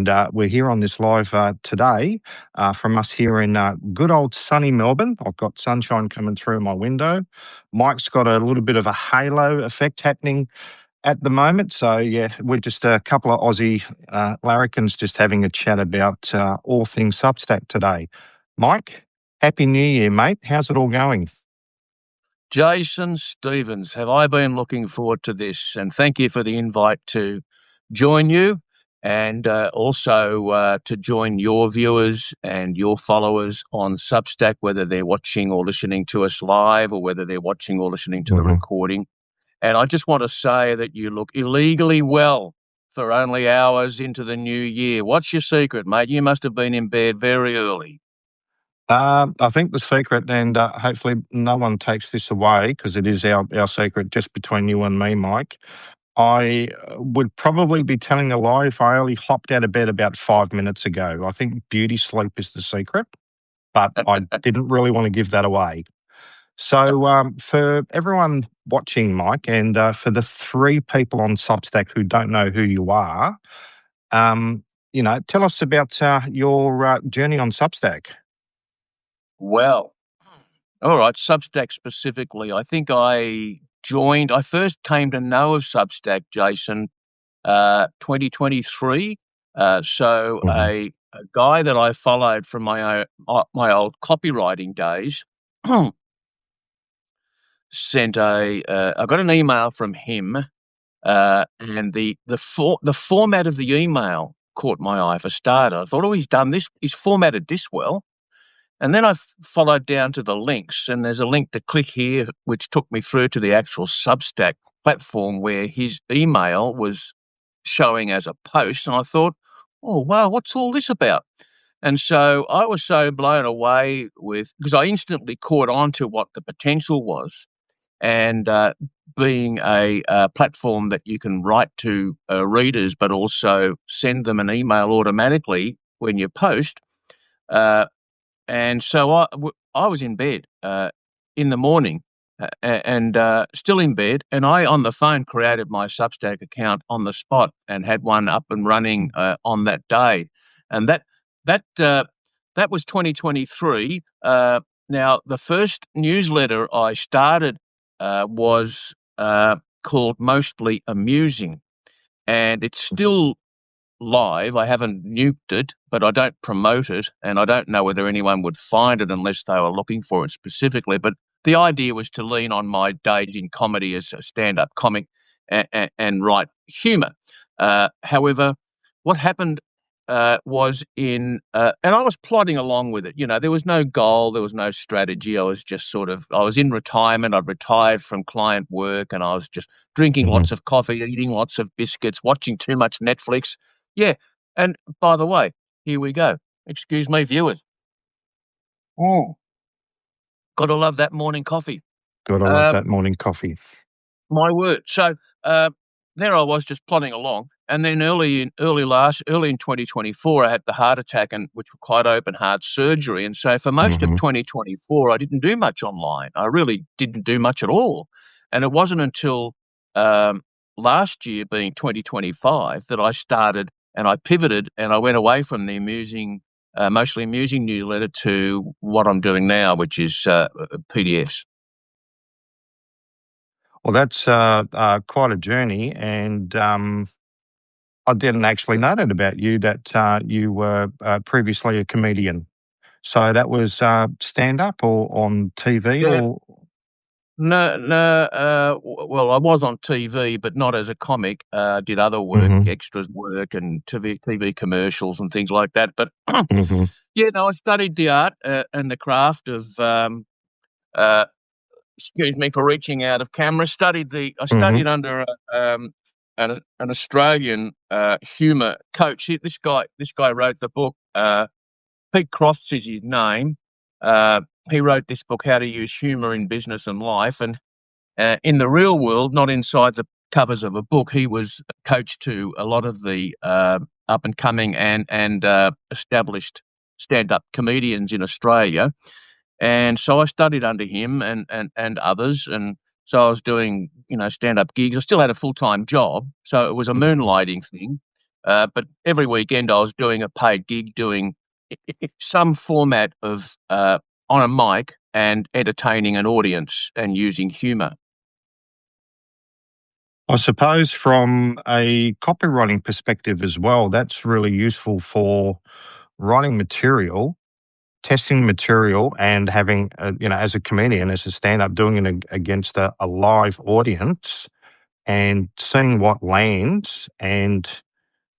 and we're here on this live today from us here in good old sunny Melbourne. I've got sunshine coming through my window. Mike's got a little bit of a halo effect happening at the moment. So, yeah, we're just a couple of Aussie larrikins just having a chat about all things Substack today. Mike, Happy New Year, mate. How's it all going? Jason Stevens, have I been looking forward to this? And thank you for the invite to join you and also to join your viewers and your followers on Substack, whether they're watching or listening to us live or whether they're watching or listening to the recording. And I just want to say that you look illegally well for only hours into the new year. What's your secret, mate? You must have been in bed very early. I think the secret, and hopefully no one takes this away because it is our secret just between you and me, Mike. I would probably be telling a lie if I only hopped out of bed about 5 minutes ago. I think beauty sleep is the secret, but I didn't really want to give that away. So for everyone watching, Mike, and for the 3 people on Substack who don't know who you are, tell us about your journey on Substack. Well, all right, Substack specifically. I think I first came to know of Substack, Jason, 2023. A guy that I followed from my old copywriting days sent I got an email from him, and the format of the email caught my eye for starter. I thought, he's formatted this well. And then I followed down to the links, and there's a link to click here, which took me through to the actual Substack platform where his email was showing as a post. And I thought, oh, wow, what's all this about? And so I was so blown away because I instantly caught on to what the potential was. And being a platform that you can write to readers, but also send them an email automatically when you post, and so I was in bed in the morning and still in bed, and I, on the phone, created my Substack account on the spot and had one up and running on that day. And that was 2023. Now, the first newsletter I started was called Mostly Amusing, and it's still live. I haven't nuked it, but I don't promote it, and I don't know whether anyone would find it unless they were looking for it specifically. But the idea was to lean on my days in comedy as a stand-up comic and write humour. However, what happened was and I was plodding along with it. You know, there was no goal, there was no strategy. I was just I was in retirement. I'd retired from client work, and I was just drinking lots of coffee, eating lots of biscuits, watching too much Netflix. Yeah, and by the way, here we go. Excuse me, viewers. Gotta love that morning coffee. Gotta love that morning coffee. My word. So there I was, just plodding along, and then early in 2024, I had the heart attack, which required open heart surgery. And so for most of 2024, I didn't do much online. I really didn't do much at all. And it wasn't until last year, being 2025, that I started and I pivoted and I went away from the mostly amusing newsletter to what I'm doing now, which is PDFs. Well, that's quite a journey, and I didn't actually know that about you, that you were previously a comedian. So that was stand-up or on TV? Yeah. Or No. Well, I was on TV, but not as a comic. Did other work, extras work, and TV commercials and things like that. But yeah, no, I studied the art and the craft of. Excuse me for reaching out of camera. I studied under an Australian humour coach. This guy wrote the book. Pete Crofts is his name. He wrote this book, How to Use Humour in Business and Life. And in the real world, not inside the covers of a book, he was coach to a lot of the up and coming and established stand-up comedians in Australia. And so I studied under him and others. And so I was doing, stand-up gigs. I still had a full-time job. So it was a moonlighting thing. But every weekend I was doing a paid gig, doing some format of on a mic and entertaining an audience and using humour. I suppose from a copywriting perspective as well, that's really useful for writing material, testing material, and having, as a comedian, as a stand-up, doing it against a live audience and seeing what lands. And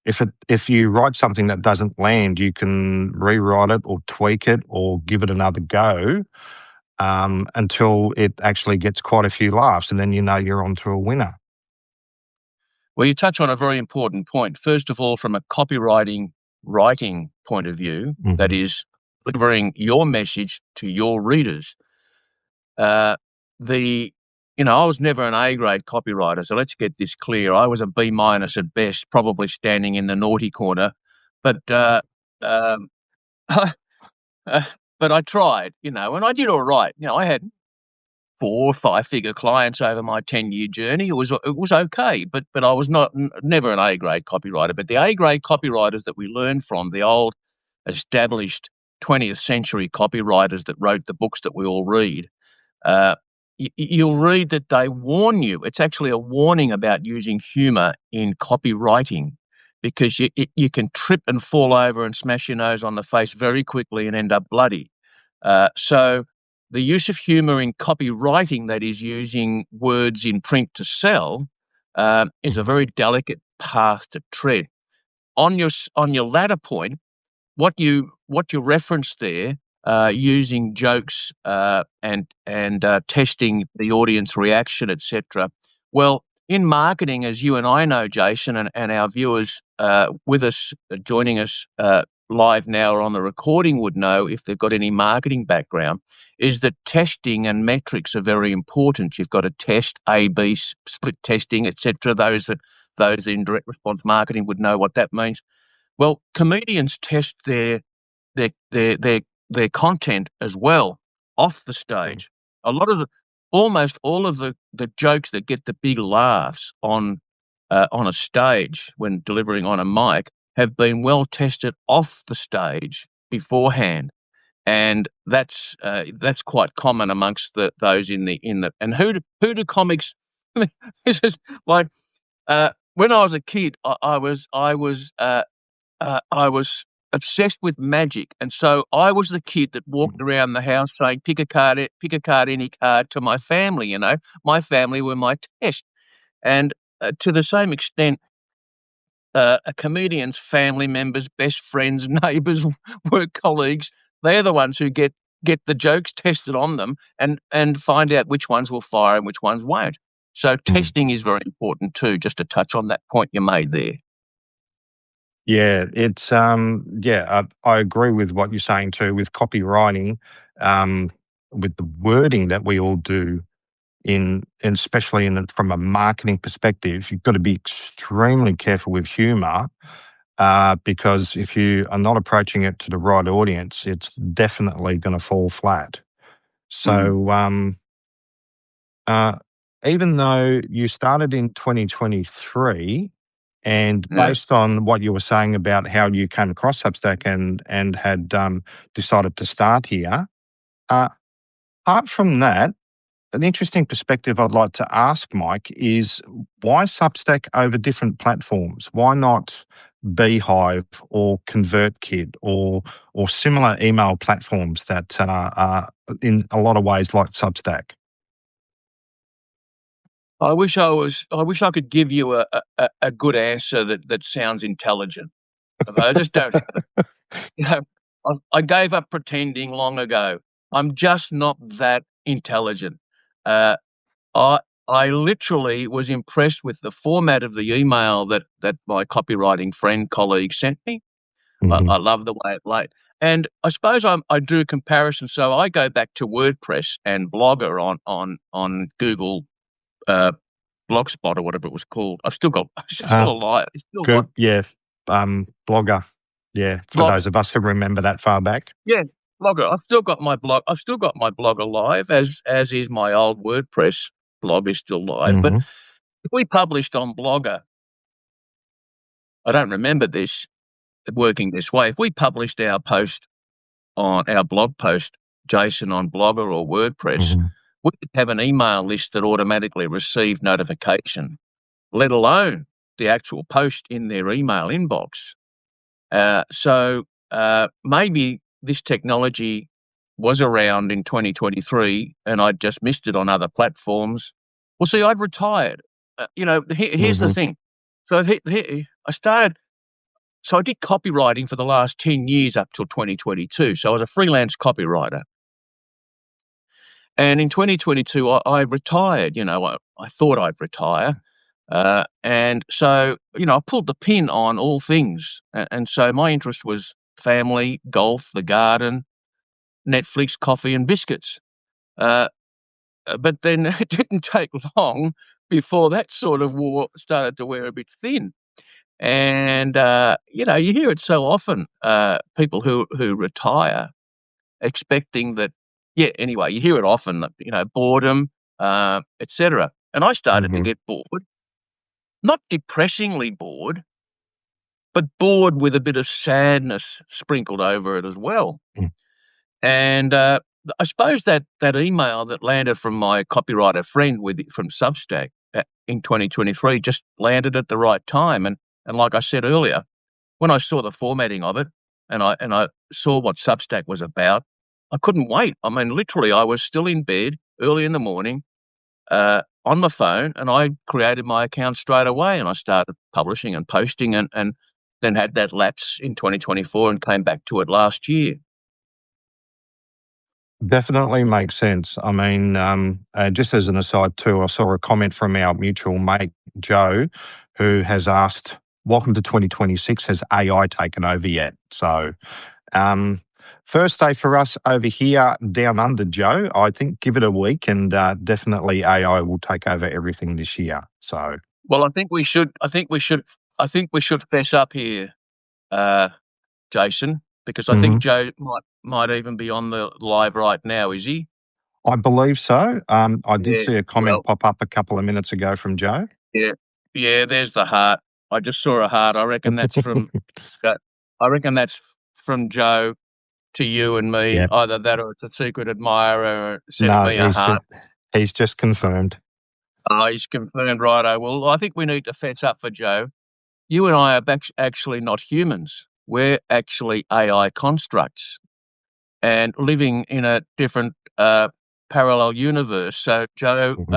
if you write something that doesn't land, you can rewrite it or tweak it or give it another go until it actually gets quite a few laughs, and then you know you're on to a winner. Well, you touch on a very important point. First of all, from a writing point of view, that Mhm. is delivering your message to your readers. Uh, I was never an A grade copywriter, so let's get this clear. I was a B minus at best, probably standing in the naughty corner, but um, uh, but I tried, and I did all right. I had 4 or 5 figure clients over my 10-year journey. It was okay, but I was never an A grade copywriter. But the A grade copywriters that we learned from, the old established 20th century copywriters that wrote the books that we all read, uh, you'll read that they warn you. It's actually a warning about using humour in copywriting, because you can trip and fall over and smash your nose on the face very quickly and end up bloody. So the use of humour in copywriting, that is using words in print to sell, is a Mhm. very delicate path to tread. On your latter point, what you referenced there, using jokes and testing the audience reaction, etc. Well, in marketing, as you and I know, Jason, and our viewers with us, joining us live now or on the recording would know, if they've got any marketing background, is that testing and metrics are very important. You've got to test A/B split testing, etc. Those in direct response marketing would know what that means. Well, comedians test their their their their content as well off the Mm. stage. Almost all of the jokes that get the big laughs on a stage when delivering on a mic have been well tested off the stage beforehand, and that's quite common amongst those in the. And who do comics? This is like, when I was a kid, I was obsessed with magic, and so I was the kid that walked around the house saying, pick a card, any card," to my family. My family were my test, and to the same extent, a comedian's family members, best friends, neighbours, work colleagues, they're the ones who get the jokes tested on them and find out which ones will fire and which ones won't. So Mm. testing is very important too. Just to touch on that point you made there. Yeah, it's I agree with what you're saying too with copywriting, um, with the wording that we all do and especially from a marketing perspective, you've got to be extremely careful with humor, because if you are not approaching it to the right audience, it's definitely going to fall flat. Mm, So, uh, even though you started in 2023, and yeah. based on what you were saying about how you came across Substack and had decided to start here, uh, apart from that, an interesting perspective I'd like to ask, Mike, is why Substack over different platforms? Why not Beehive or ConvertKit or similar email platforms that are in a lot of ways like Substack? I wish I could give you a good answer that sounds intelligent, but I just don't have it. You know, I gave up pretending long ago. I'm just not that intelligent. Uh, I I literally was impressed with the format of the email that my copywriting friend colleague sent me. I Hmm. love the way it laid. And I suppose I drew a comparison. So I go back to WordPress and Blogger on Google uh, Blogspot or whatever it was called. I've still got, it's still Uh, alive. It's still got good, yeah. Blogger, yeah. For Blogger. those of us who remember that far back. Yeah, Blogger. I've still got my blog. I've still got my blog alive, as is my old WordPress blog is still live. But Hmm. if we published on Blogger, I don't remember this working this way. If we published our post on our blog post, Jason, on Blogger or WordPress, Hmm. we could have an email list that automatically received notification, let alone the actual post in their email inbox. So maybe this technology was around in 2023 and I'd just missed it on other platforms. Well, see, I'd retired. Here's the Hmm. thing. So I did copywriting for the last 10 years up till 2022. So I was a freelance copywriter. And in 2022, I retired. I thought I'd retire. And so, I pulled the pin on all things. And so my interest was family, golf, the garden, Netflix, coffee, and biscuits. Uh, but then it didn't take long before that sort of started to wear a bit thin. And, you hear it so often, people who retire expecting that, yeah, anyway, you hear it often, that, boredom, etc. And I started to Hmm. get bored, not depressingly bored, but bored with a bit of sadness sprinkled over it as well. And I suppose that email that landed from my copywriter friend from Substack in 2023 just landed at the right time. And like I said earlier, when I saw the formatting of it and I saw what Substack was about, I couldn't wait. I mean, literally, I was still in bed early in the morning on my phone, and I created my account straight away, and I started publishing and posting, and then had that lapse in 2024 and came back to it last year. Definitely makes sense. I mean, just as an aside too, I saw a comment from our mutual mate, Joe, who has asked, welcome to 2026, has AI taken over yet? So, um, first day for us over here down under, Joe. I think give it a week and definitely AI will take over everything this year. So, Well, I think we should. Fess up here, uh, Jason, because I think mhm. Joe might even be on the live right now. Is he? I believe so. I did Yeah. see a comment Well, pop up a couple of minutes ago from Joe. yeah, yeah. There's the heart. I just saw a heart. I reckon that's from. uh, I reckon that's from Joe to you and me. Yeah. Either that or it's a secret admirer sending No, me a heart. he's just confirmed. Oh, he's confirmed, righto. Well, I think we need to fence up for Joe. You and I are actually not humans. We're actually AI constructs and living in a different parallel universe. So, Joe, Mhm.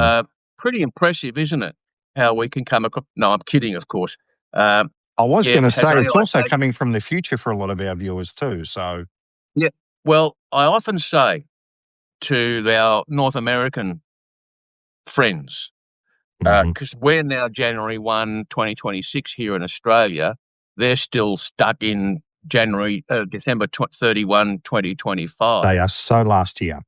pretty impressive, isn't it? How we can come across. No, I'm kidding, of course. Um, I was yeah, going to has say it's AI also taken? coming from the future for a lot of our viewers too. So, Yeah. Well, I often say to our North American friends, mhm. because we're now January 1, 2026 here in Australia. They're still stuck in December 31, 2025. They are so last year.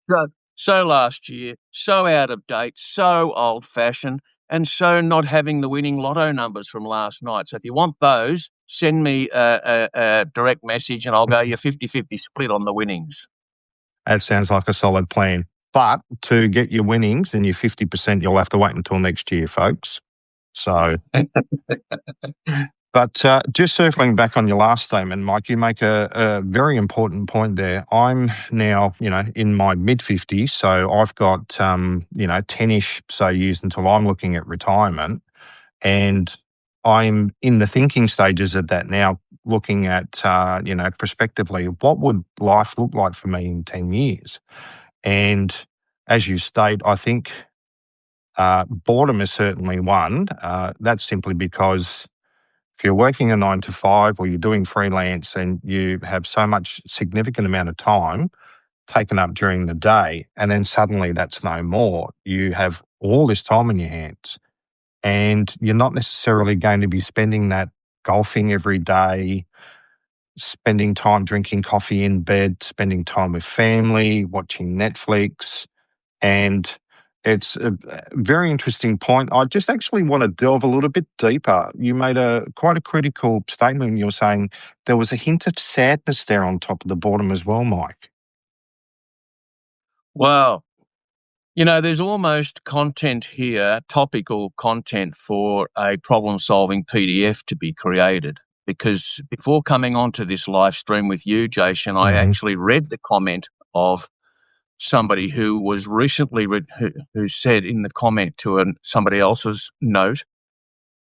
So, so last year, so out of date, so old fashioned, and so not having the winning lotto numbers from last night. So if you want those, send me a direct message and I'll go you 50-50 split on the winnings. That sounds like a solid plan. But to get your winnings and your 50%, you'll have to wait until next year, folks. So, but just circling back on your last statement, Mike, you make a very important point there. I'm now, in my mid 50s, so I've got, 10-ish so years until I'm looking at retirement. And I'm in the thinking stages of that now, looking at, prospectively, what would life look like for me in 10 years? And as you state, I think boredom is certainly one. That's simply because if you're working a 9 to 5 or you're doing freelance and you have so much significant amount of time taken up during the day, and then suddenly that's no more, you have all this time in your hands and you're not necessarily going to be spending that golfing every day, spending time drinking coffee in bed, spending time with family, watching Netflix. And it's a very interesting point. I just actually want to delve a little bit deeper. You made quite a critical statement when you were saying there was a hint of sadness there on top of the bottom as well, Mike. Wow. There's almost content here, topical content for a problem-solving PDF to be created. Because before coming onto this live stream with you, Jason, I actually read the comment of somebody who was recently who said in the comment to somebody else's note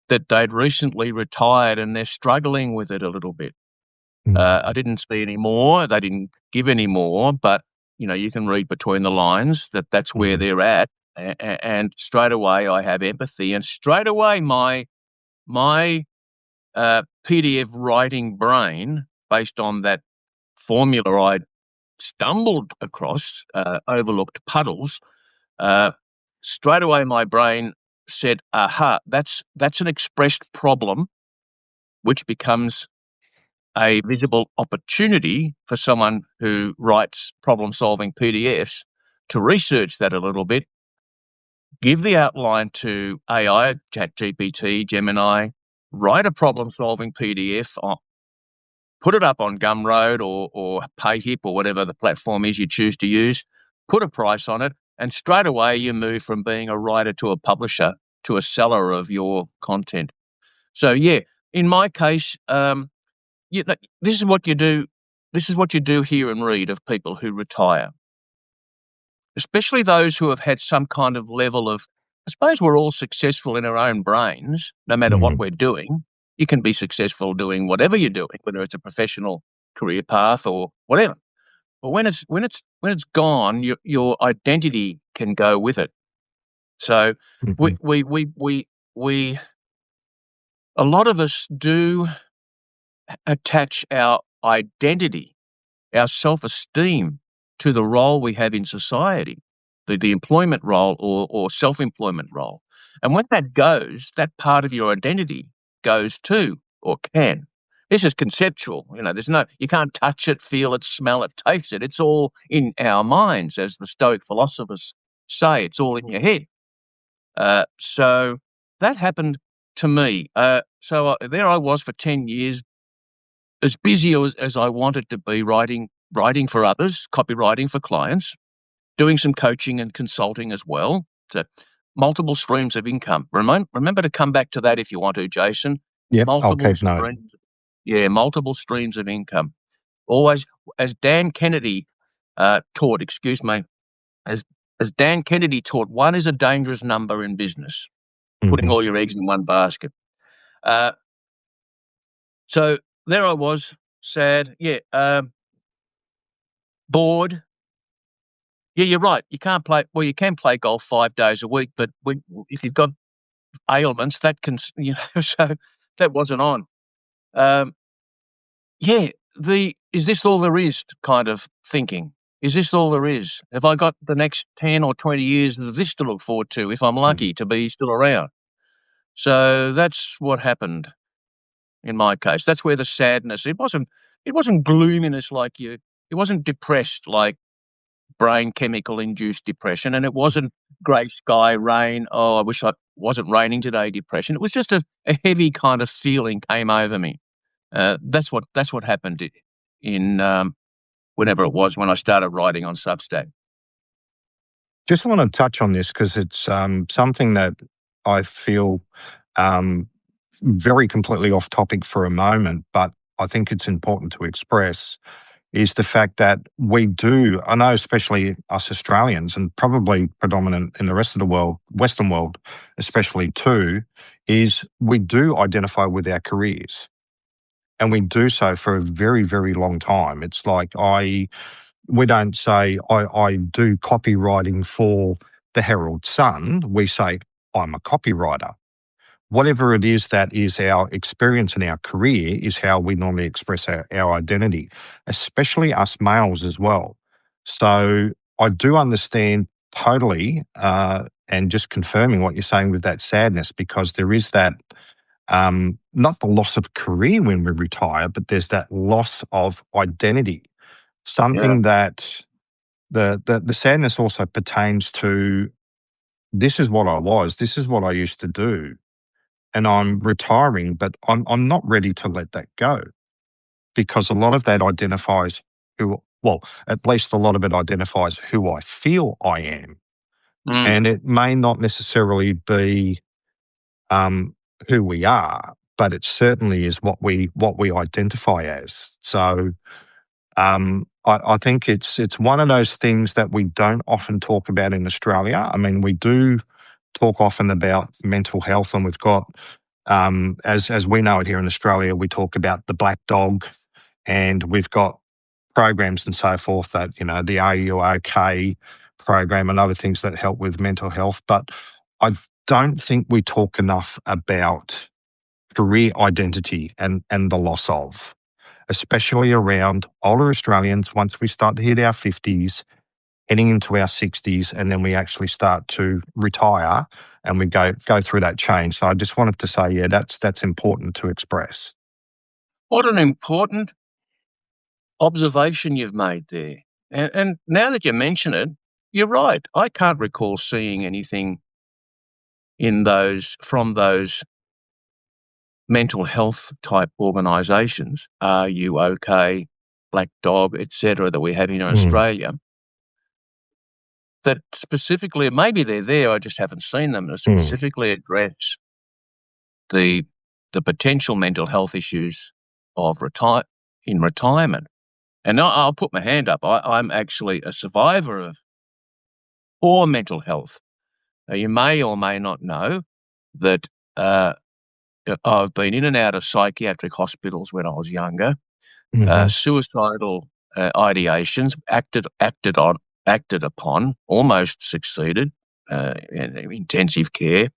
that they'd recently retired and they're struggling with it a little bit. I didn't see any more. They didn't give any more, but you can read between the lines that that's where they're at. And straight away I have empathy, and straight away my PDF writing brain, based on that formula I stumbled across, overlooked puddles, straight away my brain said, aha, that's an expressed problem, which becomes a visible opportunity for someone who writes problem-solving PDFs to research that a little bit, give the outline to AI, ChatGPT, Gemini, write a problem-solving PDF, put it up on Gumroad or PayHip or whatever the platform is you choose to use, put a price on it, and straight away you move from being a writer to a publisher to a seller of your content. So, yeah, in my case, this is what you do. This is what you do hear and read of people who retire, especially those who have had some kind of level of, I suppose we're all successful in our own brains, no matter what we're doing. You can be successful doing whatever you're doing, whether it's a professional career path or whatever. But when it's gone, your identity can go with it. So we a lot of us do attach our identity, our self-esteem, to the role we have in society, the employment role or self-employment role. And when that goes, that part of your identity goes too, or can. This is conceptual. You can't touch it, feel it, smell it, taste it. It's all in our minds, as the Stoic philosophers say. It's all in your head. So that happened to me. So there I was for 10 years, as busy as I wanted to be, writing for others, copywriting for clients, doing some coaching and consulting as well. So multiple streams of income. Remember to come back to that if you want to, Jason. Yep, I'll keep note. Multiple streams of income. Always, as Dan Kennedy taught, as Dan Kennedy taught, one is a dangerous number in business, putting all your eggs in one basket. So there I was, sad, bored. Yeah, you're right. You can't play. Well, you can play golf 5 days a week, but if you've got ailments, that can, so that wasn't on. Is this all there is kind of thinking? Is this all there is? Have I got the next 10 or 20 years of this to look forward to if I'm lucky to be still around? So that's what happened in my case. That's where the sadness, it wasn't gloominess it wasn't depressed like brain chemical induced depression, and it wasn't grey sky, rain, oh, I wish it wasn't raining today depression. It was just a heavy kind of feeling came over me. That's what happened in whenever it was when I started writing on Substack. Just want to touch on this because it's something that I feel very completely off topic for a moment, but I think it's important to express, is the fact that we do, I know especially us Australians and probably predominant in the rest of the world, Western world especially too, is we do identify with our careers. And we do so for a very, very long time. It's like we don't say I do copywriting for the Herald Sun. We say I'm a copywriter. Whatever it is that is our experience in our career is how we normally express our identity, especially us males as well. So I do understand totally, and just confirming what you're saying with that sadness, because there is that, not the loss of career when we retire, but there's that loss of identity. Something that the sadness also pertains to, this is what I was, this is what I used to do, and I'm retiring, but I'm not ready to let that go, because a lot of that identifies at least a lot of it identifies who I feel I am. And it may not necessarily be who we are, but it certainly is what we identify as. So I think it's one of those things that we don't often talk about in Australia. I mean, we do talk often about mental health, and we've got, as we know it here in Australia, we talk about the black dog, and we've got programs and so forth that, the Are You OK program and other things that help with mental health. But I don't think we talk enough about career identity and the loss of, especially around older Australians once we start to hit our 50s, heading into our 60s, and then we actually start to retire and we go through that change. So I just wanted to say, yeah, that's important to express. What an important observation you've made there. And now that you mention it, you're right. I can't recall seeing anything from those mental health type organisations, Are You OK, Black Dog, etc., that we have in Australia, that specifically, maybe they're there, I just haven't seen them, that specifically address the potential mental health issues of in retirement. And I'll put my hand up. I'm actually a survivor of poor mental health. You may or may not know that I've been in and out of psychiatric hospitals when I was younger. Suicidal ideations, acted upon, almost succeeded, in intensive care,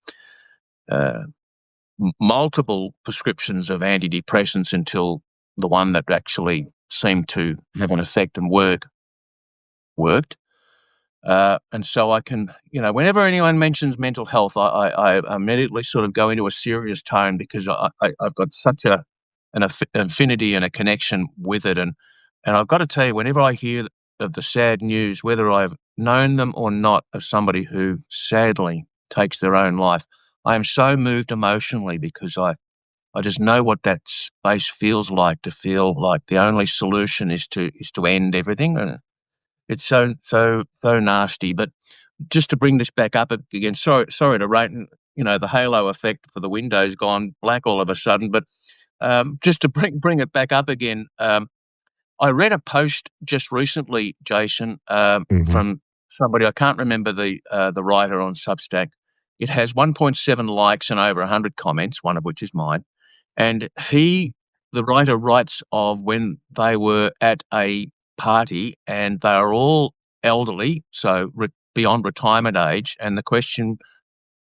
multiple prescriptions of antidepressants until the one that actually seemed to have an effect and worked. And so I can, whenever anyone mentions mental health, I immediately sort of go into a serious tone because I've got such an affinity and a connection with it. And I've got to tell you, whenever I hear of the sad news, whether I've known them or not, of somebody who sadly takes their own life, I am so moved emotionally because I just know what that space feels like, to feel like the only solution is to end everything. And it's so nasty. But just to bring this back up again, sorry to rain, the halo effect for the window's gone black all of a sudden. But just to bring it back up again, I read a post just recently, Jason, from somebody, I can't remember the writer on Substack. It has 1.7 likes and over 100 comments, one of which is mine. And the writer writes of when they were at a party and they are all elderly, so beyond retirement age, and the question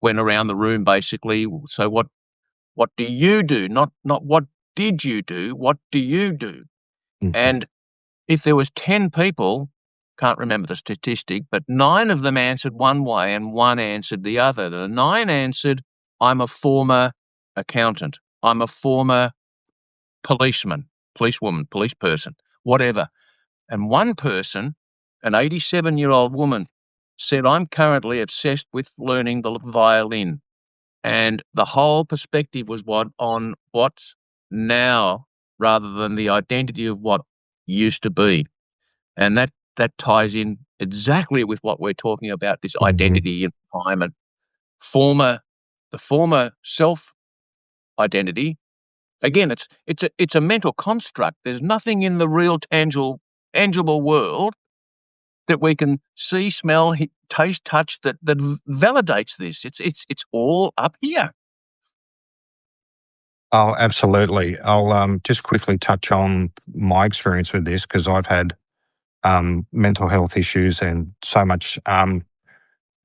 went around the room basically, so what do you do? Not what did you do, what do you do? And if there was 10 people, can't remember the statistic, but 9 of them answered one way and 1 answered the other. The 9 answered, I'm a former accountant, I'm a former policeman, policewoman, police person, whatever. And one person, an 87-year-old woman, said, I'm currently obsessed with learning the violin. And the whole perspective was on what's now rather than the identity of what used to be. And that ties in exactly with what we're talking about, this identity in retirement. The former self-identity, again, it's a mental construct. There's nothing in the real tangible world that we can see, smell, taste, touch that validates this. It's all up here. Oh, absolutely. I'll just quickly touch on my experience with this because I've had mental health issues and so much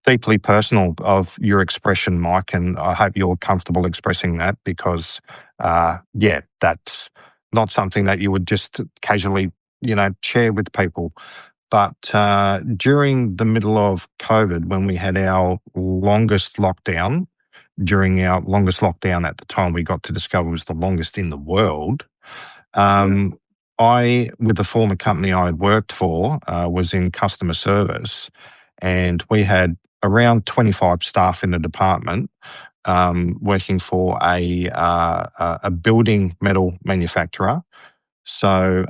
deeply personal of your expression, Mike, and I hope you're comfortable expressing that because, that's not something that you would just casually, share with people. But during the middle of COVID, when we had our longest lockdown, at the time we got to discover was the longest in the world, I, with the former company I had worked for, was in customer service, and we had around 25 staff in the department working for a building metal manufacturer. So,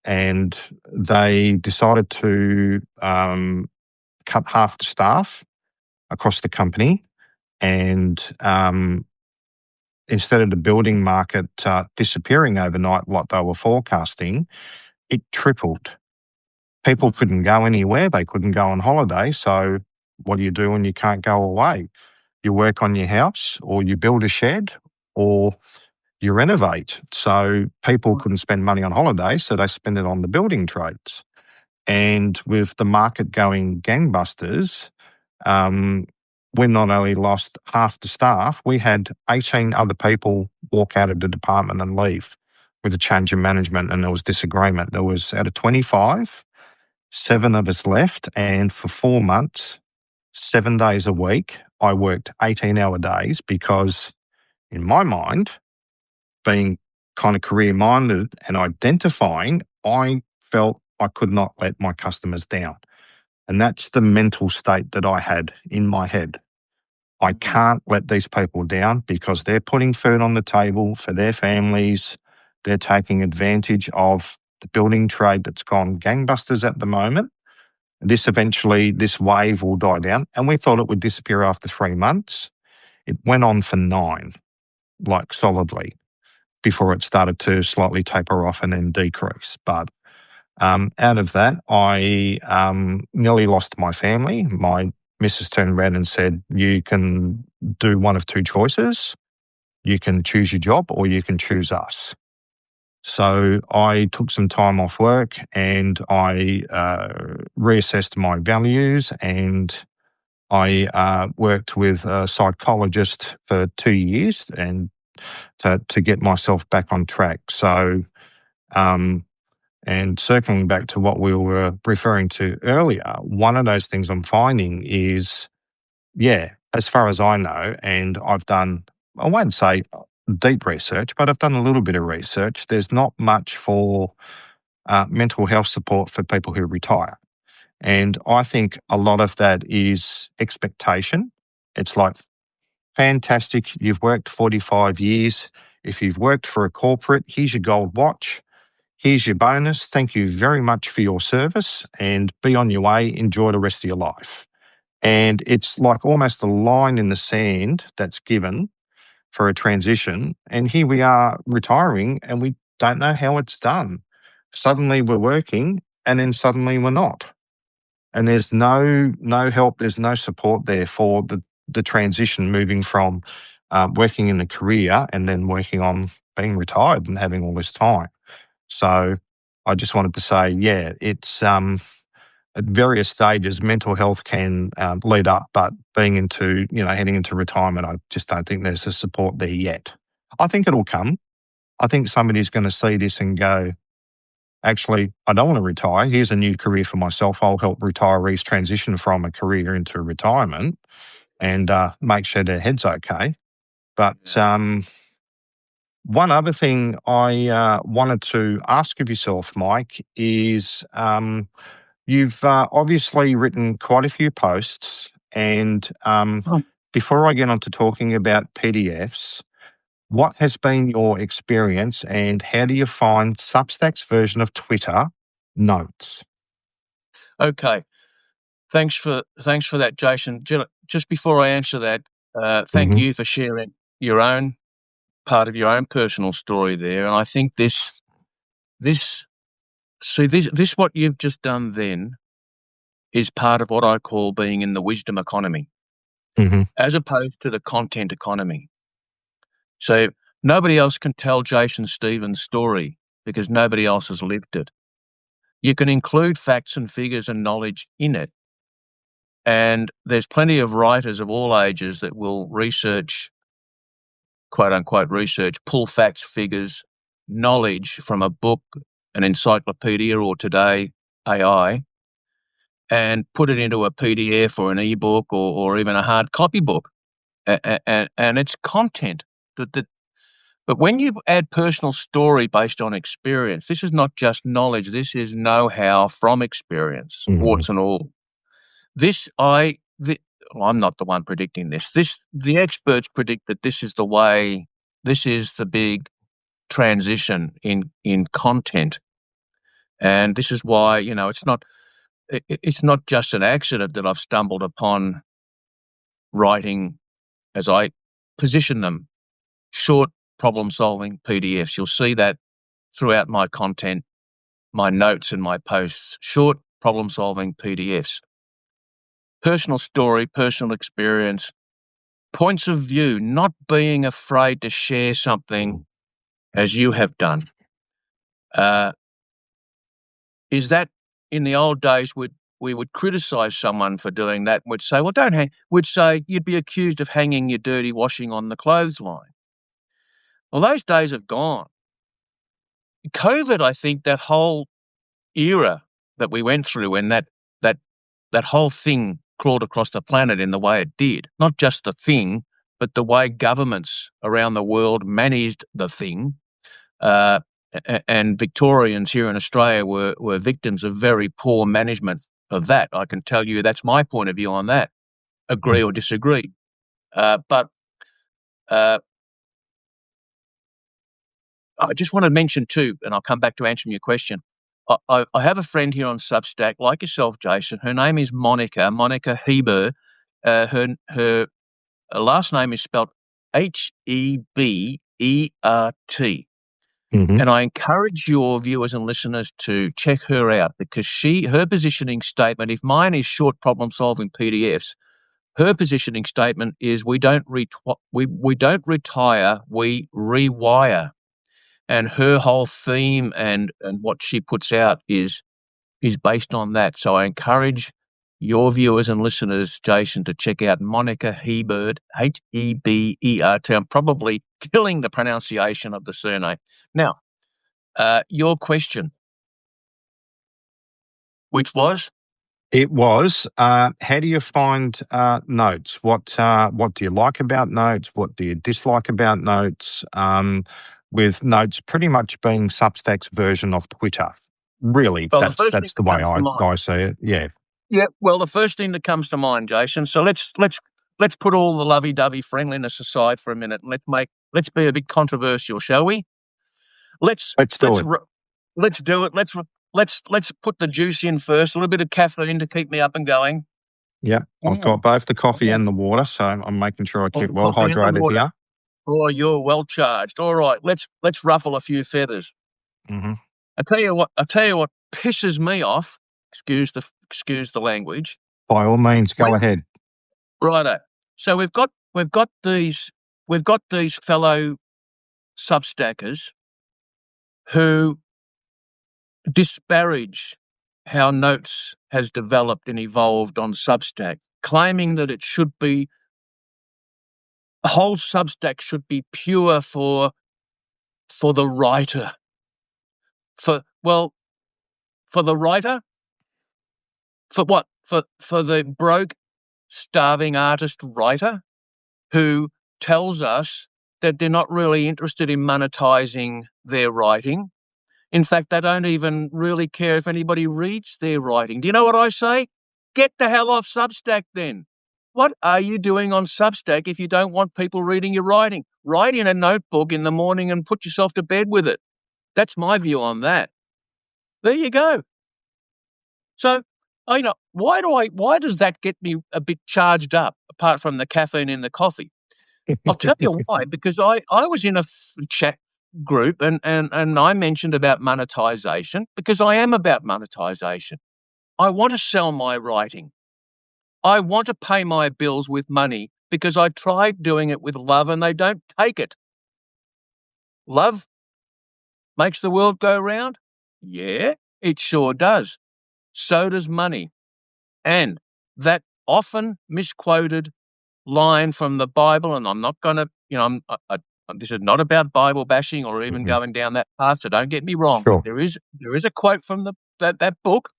and they decided to cut half the staff across the company. And instead of the building market disappearing overnight like they were forecasting, it tripled. People couldn't go anywhere. They couldn't go on holiday. So what do you do when you can't go away? You work on your house, or you build a shed, or you renovate. So people couldn't spend money on holiday, so they spend it on the building trades. And with the market going gangbusters, we not only lost half the staff, we had 18 other people walk out of the department and leave with a change in management, and there was disagreement. There was, out of 25, 7 of us left, and for 4 months, 7 days a week, I worked 18-hour days because, in my mind, being kind of career-minded and identifying, I felt I could not let my customers down. And that's the mental state that I had in my head. I can't let these people down because they're putting food on the table for their families. They're taking advantage of the building trade that's gone gangbusters at the moment. This wave will die down. And we thought it would disappear after 3 months. It went on for 9, like solidly, before it started to slightly taper off and then decrease. But out of that, I nearly lost my family. My missus turned around and said, you can do one of 2 choices. You can choose your job or you can choose us. So I took some time off work and I reassessed my values, and I worked with a psychologist for 2 years and to get myself back on track. So, and circling back to what we were referring to earlier, one of those things I'm finding is, as far as I know, and I've done, I won't say deep research, but I've done a little bit of research. There's not much for mental health support for people who retire. And I think a lot of that is expectation. It's like, fantastic, you've worked 45 years. If you've worked for a corporate, here's your gold watch. Here's your bonus. Thank you very much for your service, and be on your way. Enjoy the rest of your life. And it's like almost a line in the sand that's given for a transition. And here we are retiring and we don't know how it's done. Suddenly we're working and then suddenly we're not. And there's no help, there's no support there for the transition, moving from working in a career and then working on being retired and having all this time. So I just wanted to say, it's at various stages, mental health can lead up, but heading into retirement, I just don't think there's a support there yet. I think it'll come. I think somebody's going to see this and go, actually, I don't want to retire. Here's a new career for myself. I'll help retirees transition from a career into retirement and make sure their head's okay. But one other thing I wanted to ask of yourself, Mike, is you've obviously written quite a few posts, and before I get on to talking about PDFs, what has been your experience and how do you find Substack's version of Twitter, Notes? Okay. Thanks for that, Jason. Just before I answer that, thank you for sharing your own part of your own personal story there. And I think this what you've just done then is part of what I call being in the wisdom economy, as opposed to the content economy. So nobody else can tell Jason Stevens' story because nobody else has lived it. You can include facts and figures and knowledge in it. And there's plenty of writers of all ages that will research, quote unquote research, pull facts, figures, knowledge from a book, an encyclopedia, or today AI, and put it into a PDF or an ebook or even a hard copy book. And it's content. But when you add personal story based on experience, this is not just knowledge, this is know-how from experience, warts and all. I'm not the one predicting this. The experts predict that this is the way, this is the big transition in content. And this is why, it's not just an accident that I've stumbled upon writing, as I position them, short problem-solving PDFs. You'll see that throughout my content, my notes and my posts, short problem-solving PDFs. Personal story, personal experience, points of view, not being afraid to share something as you have done. Is that in the old days we would criticise someone for doing that and would say, well, don't hang. We'd say you'd be accused of hanging your dirty washing on the clothesline. Well, those days have gone. COVID, I think that whole era that we went through when that whole thing crawled across the planet in the way it did, not just the thing, but the way governments around the world managed the thing, and Victorians here in Australia were victims of very poor management of that. I can tell you that's my point of view on that. Agree or disagree. But I just want to mention too, and I'll come back to answering your question. I have a friend here on Substack, like yourself, Jason. Her name is Monica Heber. Her last name is spelled Hebert. Mm-hmm. And I encourage your viewers and listeners to check her out because her positioning statement, if mine is short problem-solving PDFs, her positioning statement is we don't retire, we rewire. And her whole theme and what she puts out is based on that. So I encourage your viewers and listeners, Jason, to check out Monica Hebert, Hebert. I'm probably killing the pronunciation of the surname. Now, your question, which was? It was, how do you find notes? What do you like about notes? What do you dislike about notes? With notes pretty much being Substack's version of Twitter. Really, Well, the that's first thing the that way comes to mind. I see it. Yeah. Yeah, well, the first thing that comes to mind, Jason. So let's put all the lovey-dovey friendliness aside for a minute and let's be a bit controversial, shall we? Let's do it. Let's do it. Let's put the juice in first. A little bit of caffeine to keep me up and going. Yeah, I've got both the coffee and the water, so I'm making sure I keep well Coffee and the hydrated water. here. Oh, you're well charged. All right, let's ruffle a few feathers. Mm-hmm. I tell you what pisses me off. Excuse the language. By all means, go ahead. Righto. So we've got these fellow Substackers who disparage how Notes has developed and evolved on Substack, claiming that it should be the whole Substack should be pure for the writer. For the writer? For what? For the broke, starving artist writer who tells us that they're not really interested in monetizing their writing. In fact, they don't even really care if anybody reads their writing. Do you know what I say? Get the hell off Substack then. What are you doing on Substack if you don't want people reading your writing? Write in a notebook in the morning and put yourself to bed with it. That's my view on that. There you go. So, why does that get me a bit charged up, apart from the caffeine in the coffee? I'll tell you why, because I was in a chat group and I mentioned about monetization because I am about monetization. I want to sell my writing. I want to pay my bills with money because I tried doing it with love and they don't take it. Love makes the world go round? Yeah, it sure does. So does money. And that often misquoted line from the Bible, and I'm not going to, this is not about Bible bashing or even going down that path, so don't get me wrong. Sure. There is a quote from that book,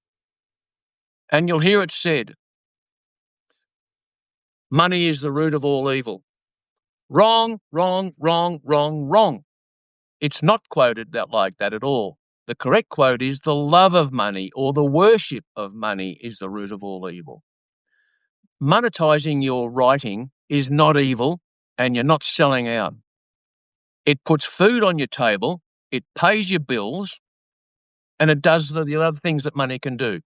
and you'll hear it said, money is the root of all evil. Wrong, wrong, wrong, wrong, wrong. It's not quoted like that at all. The correct quote is the love of money or the worship of money is the root of all evil. Monetizing your writing is not evil, and you're not selling out. It puts food on your table, it pays your bills, and it does the other things that money can do.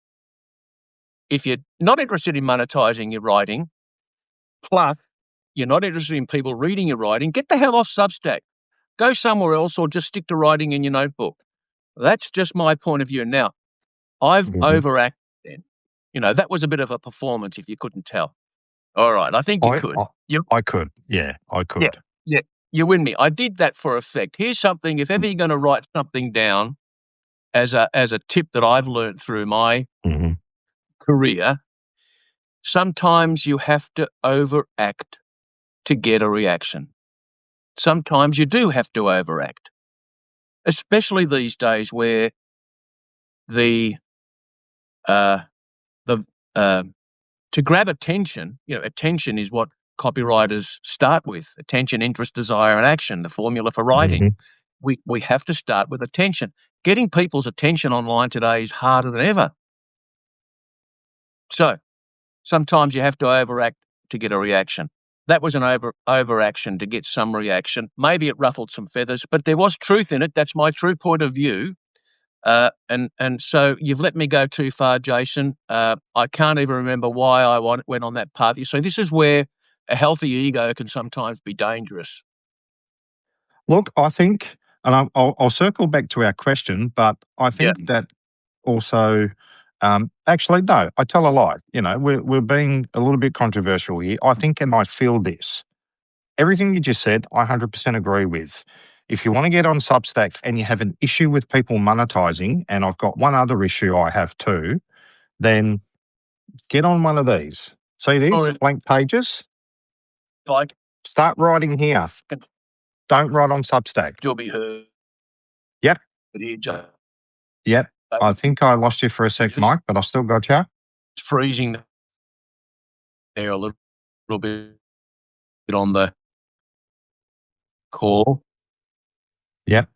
If you're not interested in monetizing your writing, plus you're not interested in people reading your writing, get the hell off Substack. Go somewhere else or just stick to writing in your notebook. That's just my point of view. Now, I've overacted then. That was a bit of a performance if you couldn't tell. All right, I think you could. I could. Yeah, I could. Yeah, you win me. I did that for effect. Here's something, if ever you're going to write something down as a tip that I've learned through my career, sometimes you have to overact to get a reaction. Sometimes you do have to overact, especially these days where the to grab attention, attention is what copywriters start with: attention, interest, desire, and action, the formula for writing. We have to start with attention. Getting people's attention online today is harder than ever. So sometimes you have to overact to get a reaction. That was an overaction to get some reaction. Maybe it ruffled some feathers, but there was truth in it. That's my true point of view. And so you've let me go too far, Jason. I can't even remember why I went on that path. So this is where a healthy ego can sometimes be dangerous. Look, I think, and I'll circle back to our question, but I think that also, actually, no, I tell a lie. We're being a little bit controversial here. I think, and I feel this. Everything you just said, I 100% agree with. If you want to get on Substack and you have an issue with people monetizing, and I've got one other issue I have too, then get on one of these. See these blank pages? Start writing here. Don't write on Substack. You'll be heard. Yep. Yep. I think I lost you for a sec, Mike, but I still got you. It's freezing there a little bit on the call. Yep.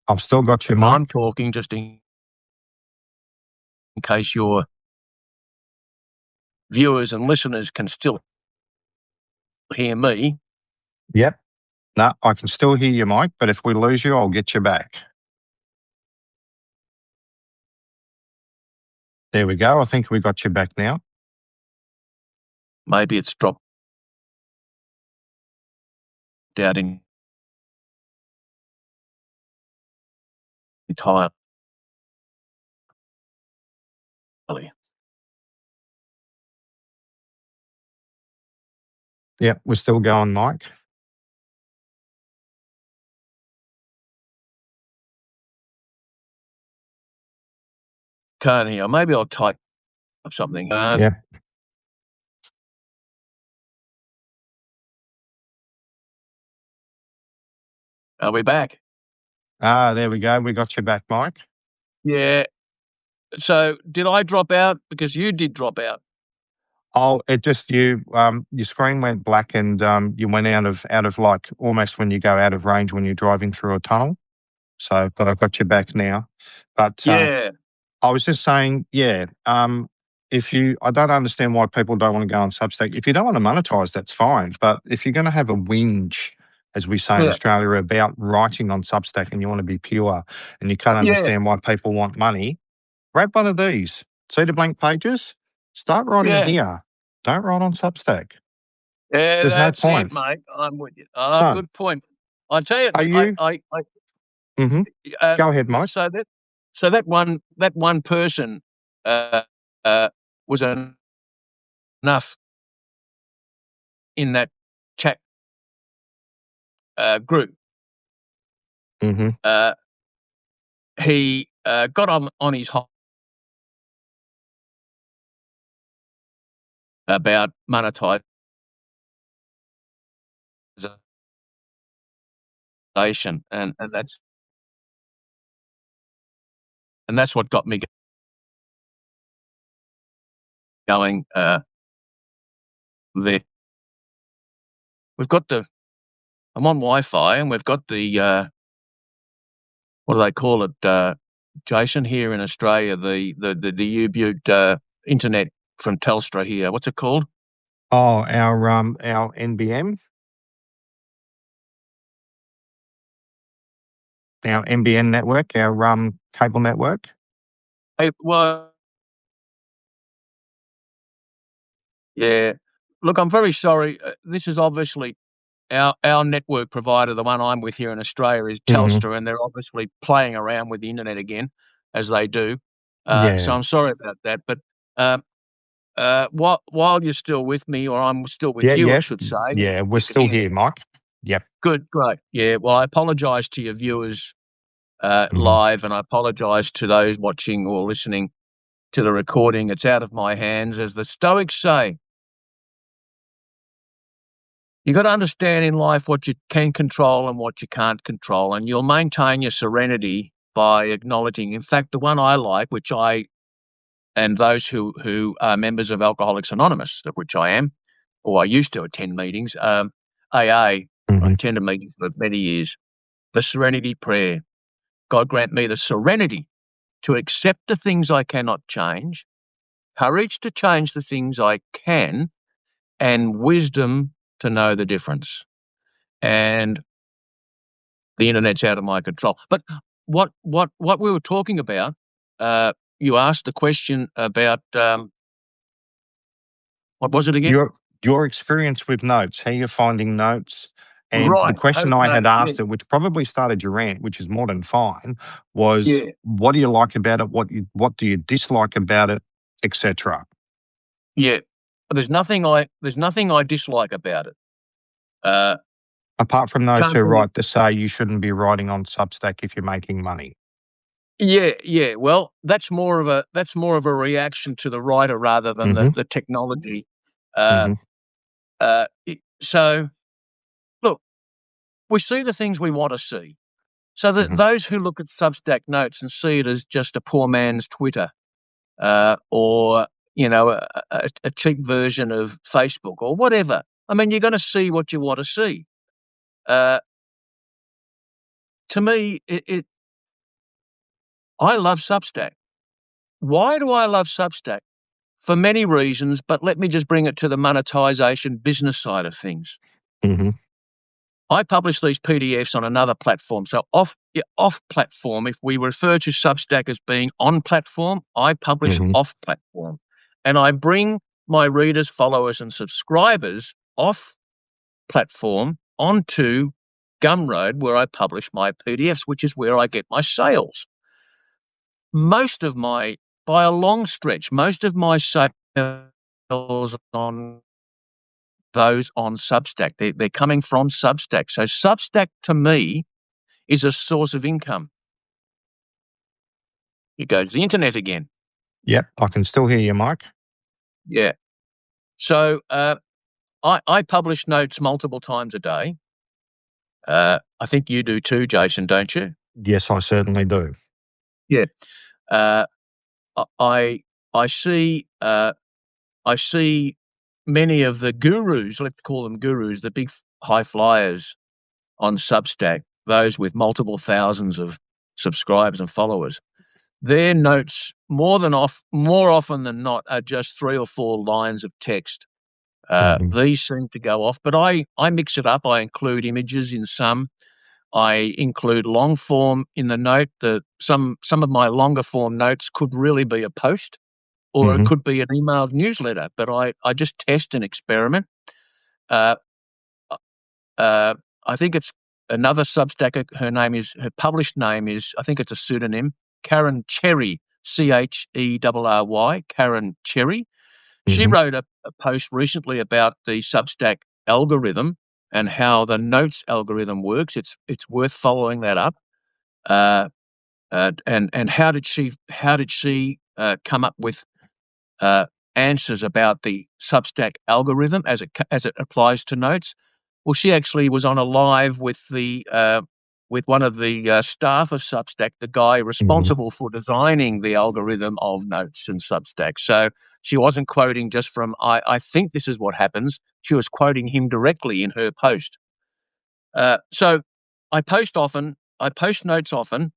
I've still got you, Mike. I'm talking just in case your viewers and listeners can still hear me. Yep. No, I can still hear you, Mike, but if we lose you, I'll get you back. There we go. I think we got you back now. Maybe it's dropped out entirely. Yep, we're still going, Mike. Can't hear. Maybe I'll type something. Yep. Are we back? There we go. We got you back, Mike. Yeah. So did I drop out? Because you did drop out. Oh, it just your screen went black and you went out of like almost when you go out of range when you're driving through a tunnel. So, but I've got you back now. But I was just saying, I don't understand why people don't want to go on Substack. If you don't want to monetize, that's fine. But if you're going to have a whinge, as we say in Australia, about writing on Substack and you want to be pure and you can't understand why people want money, grab one of these. See the blank pages? Start writing here. Don't write on Substack. Yeah, there's that's no point. it, mate. I'm with you. Good point. I tell you, Are you? Go ahead, Mike. So that one person was enough in that chat group. He got on his hot about monetization, and that's what got me going there. We've got I'm on Wi-Fi, and we've got the what do they call it, Jason, here in Australia, the U-Butte internet from Telstra here. What's it called? Oh, our NBN. Our NBN network, our cable network. Yeah, look, I'm very sorry. This is obviously our network provider, the one I'm with here in Australia, is Telstra, and they're obviously playing around with the internet again, as they do. So Yeah. I'm sorry about that. But while you're still with me, or I'm still with Yeah, you, I yeah. should say. Yeah, we're still here, Mike. Yep. Good, great. Yeah, well, I apologise to your viewers Mhm. live, and I apologise to those watching or listening to the recording. It's out of my hands. As the Stoics say, you got to understand in life what you can control and what you can't control, and you'll maintain your serenity by acknowledging. In fact, the one I like, which I and those who are members of Alcoholics Anonymous, of which I am, or I used to attend meetings, AA, I Mhm. attended meetings for many years. The Serenity Prayer. God grant me the serenity to accept the things I cannot change, courage to change the things I can, and wisdom to know the difference. And the internet's out of my control. But what we were talking about, you asked the question about what was it again? Your experience with notes, how you're finding notes, and the Right. question I Okay. had asked it, which probably started your rant, which is more than fine, was Yeah. what do you like about it? What do you dislike about it, etc. Yeah. There's nothing I dislike about it. Uh, Apart from those can't who think of, write to say you shouldn't be writing on Substack if you're making money. yeah. Well, that's more of a reaction to the writer rather than Hmm. the technology. Uh, Hmm. so look, we see the things we want to see. So that Hmm. those who look at Substack Notes and see it as just a poor man's Twitter, or a cheap version of Facebook or whatever. I mean, you're going to see what you want to see. Uh, to me, I love Substack. Why do I love Substack? For many reasons, but let me just bring it to the monetization business side of things. Hmm. I publish these PDFs on another platform. So off platform, if we refer to Substack as being on platform, I publish Hmm. off platform. And I bring my readers, followers, and subscribers off platform onto Gumroad, where I publish my PDFs, which is where I get my sales. By a long stretch, most of my sales on those on Substack. They're coming from Substack. So Substack to me is a source of income. It goes the internet again. Yep, I can still hear you, Mike. Yeah. So I publish notes multiple times a day. I think you do too, Jason, don't you? Yes, I certainly do. Yeah. Uh, I I see I see many of the gurus, let's call them gurus, the big high flyers on Substack, those with multiple thousands of subscribers and followers. Their notes more often than not are just 3 or 4 lines of text. Hmm. These seem to go off, but I mix it up. I include images in some. I include long form in the note. Some of my longer form notes could really be a post, or it Hmm. could be an emailed newsletter. But I just test and experiment. Uh, uh, I think it's another Substacker. Her published name is, I think it's a pseudonym, Karen Cherry, Cherry, Karen Cherry. She Hmm. wrote a post recently about the Substack algorithm and how the notes algorithm works. It's worth following that up. And how did she come up with uh, answers about the Substack algorithm as it applies to notes? Well, she actually was on a live with one of the staff of Substack, the guy Hmm. responsible for designing the algorithm of notes in Substack. So she wasn't quoting just from I think this is what happens. She was quoting him directly in her post. So I post often. I post notes often.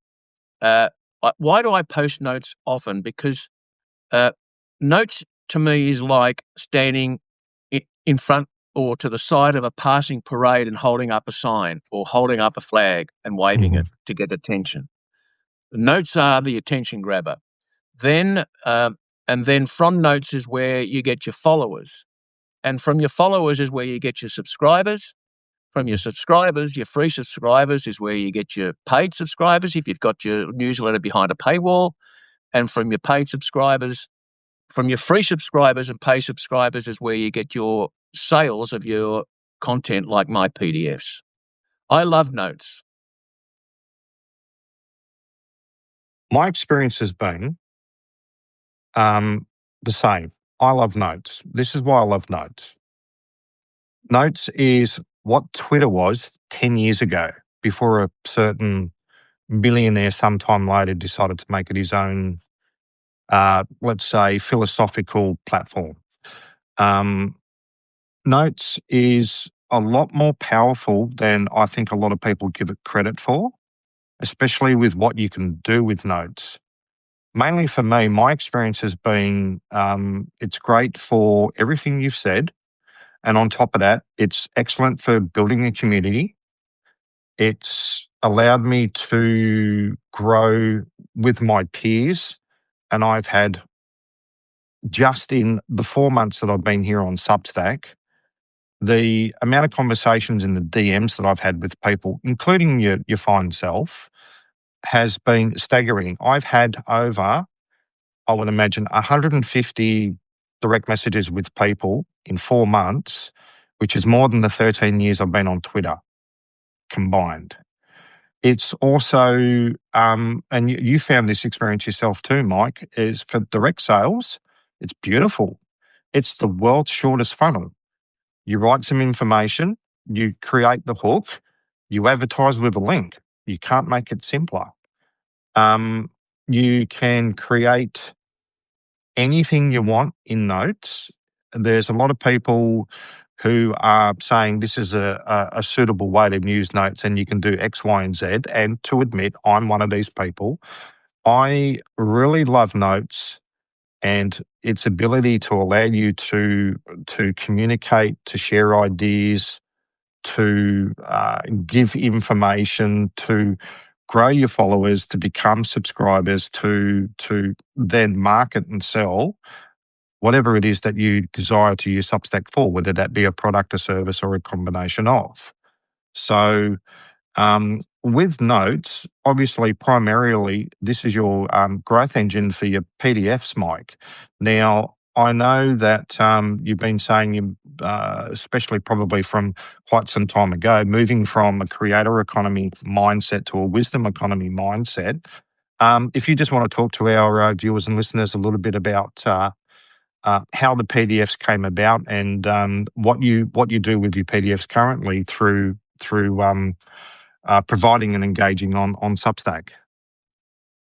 Uh, why do I post notes often? Because uh, notes to me is like standing in front or to the side of a passing parade and holding up a sign or holding up a flag and waving Hmm. it to get attention. The notes are the attention grabber. Then, and then from notes is where you get your followers. And from your followers is where you get your subscribers. From your subscribers, your free subscribers is where you get your paid subscribers if you've got your newsletter behind a paywall. And from your paid subscribers, from your free subscribers and pay subscribers is where you get your sales of your content like my PDFs. I love Notes. My experience has been the same. I love Notes. This is why I love Notes. Notes is what Twitter was 10 years ago, before a certain billionaire sometime later decided to make it his own, let's say, philosophical platform. Notes is a lot more powerful than I think a lot of people give it credit for, especially with what you can do with Notes. Mainly for me, my experience has been it's great for everything you've said. And on top of that, it's excellent for building a community. It's allowed me to grow with my peers. And I've had, just in the 4 months that I've been here on Substack, the amount of conversations in the DMs that I've had with people, including your fine self, has been staggering. I've had over, I would imagine, 150 direct messages with people in 4 months, which is more than the 13 years I've been on Twitter combined. It's also, and you found this experience yourself too, Mike, is for direct sales, it's beautiful. It's the world's shortest funnel. You write some information, you create the hook, you advertise with a link. You can't make it simpler. You can create anything you want in Notes. There's a lot of people who are saying this is a suitable way to use Notes and you can do X, Y, and Z. And to admit, I'm one of these people. I really love Notes and its ability to allow you to communicate, to share ideas, to give information, to grow your followers, to become subscribers, to then market and sell whatever it is that you desire to use Substack for, whether that be a product, a service, or a combination of. So with Notes, obviously, primarily, this is your growth engine for your PDFs, Mike. Now, I know that you've been saying, especially probably from quite some time ago, moving from a creator economy mindset to a wisdom economy mindset. If you just want to talk to our viewers and listeners a little bit about how the PDFs came about and what you do with your PDFs currently through providing and engaging on Substack.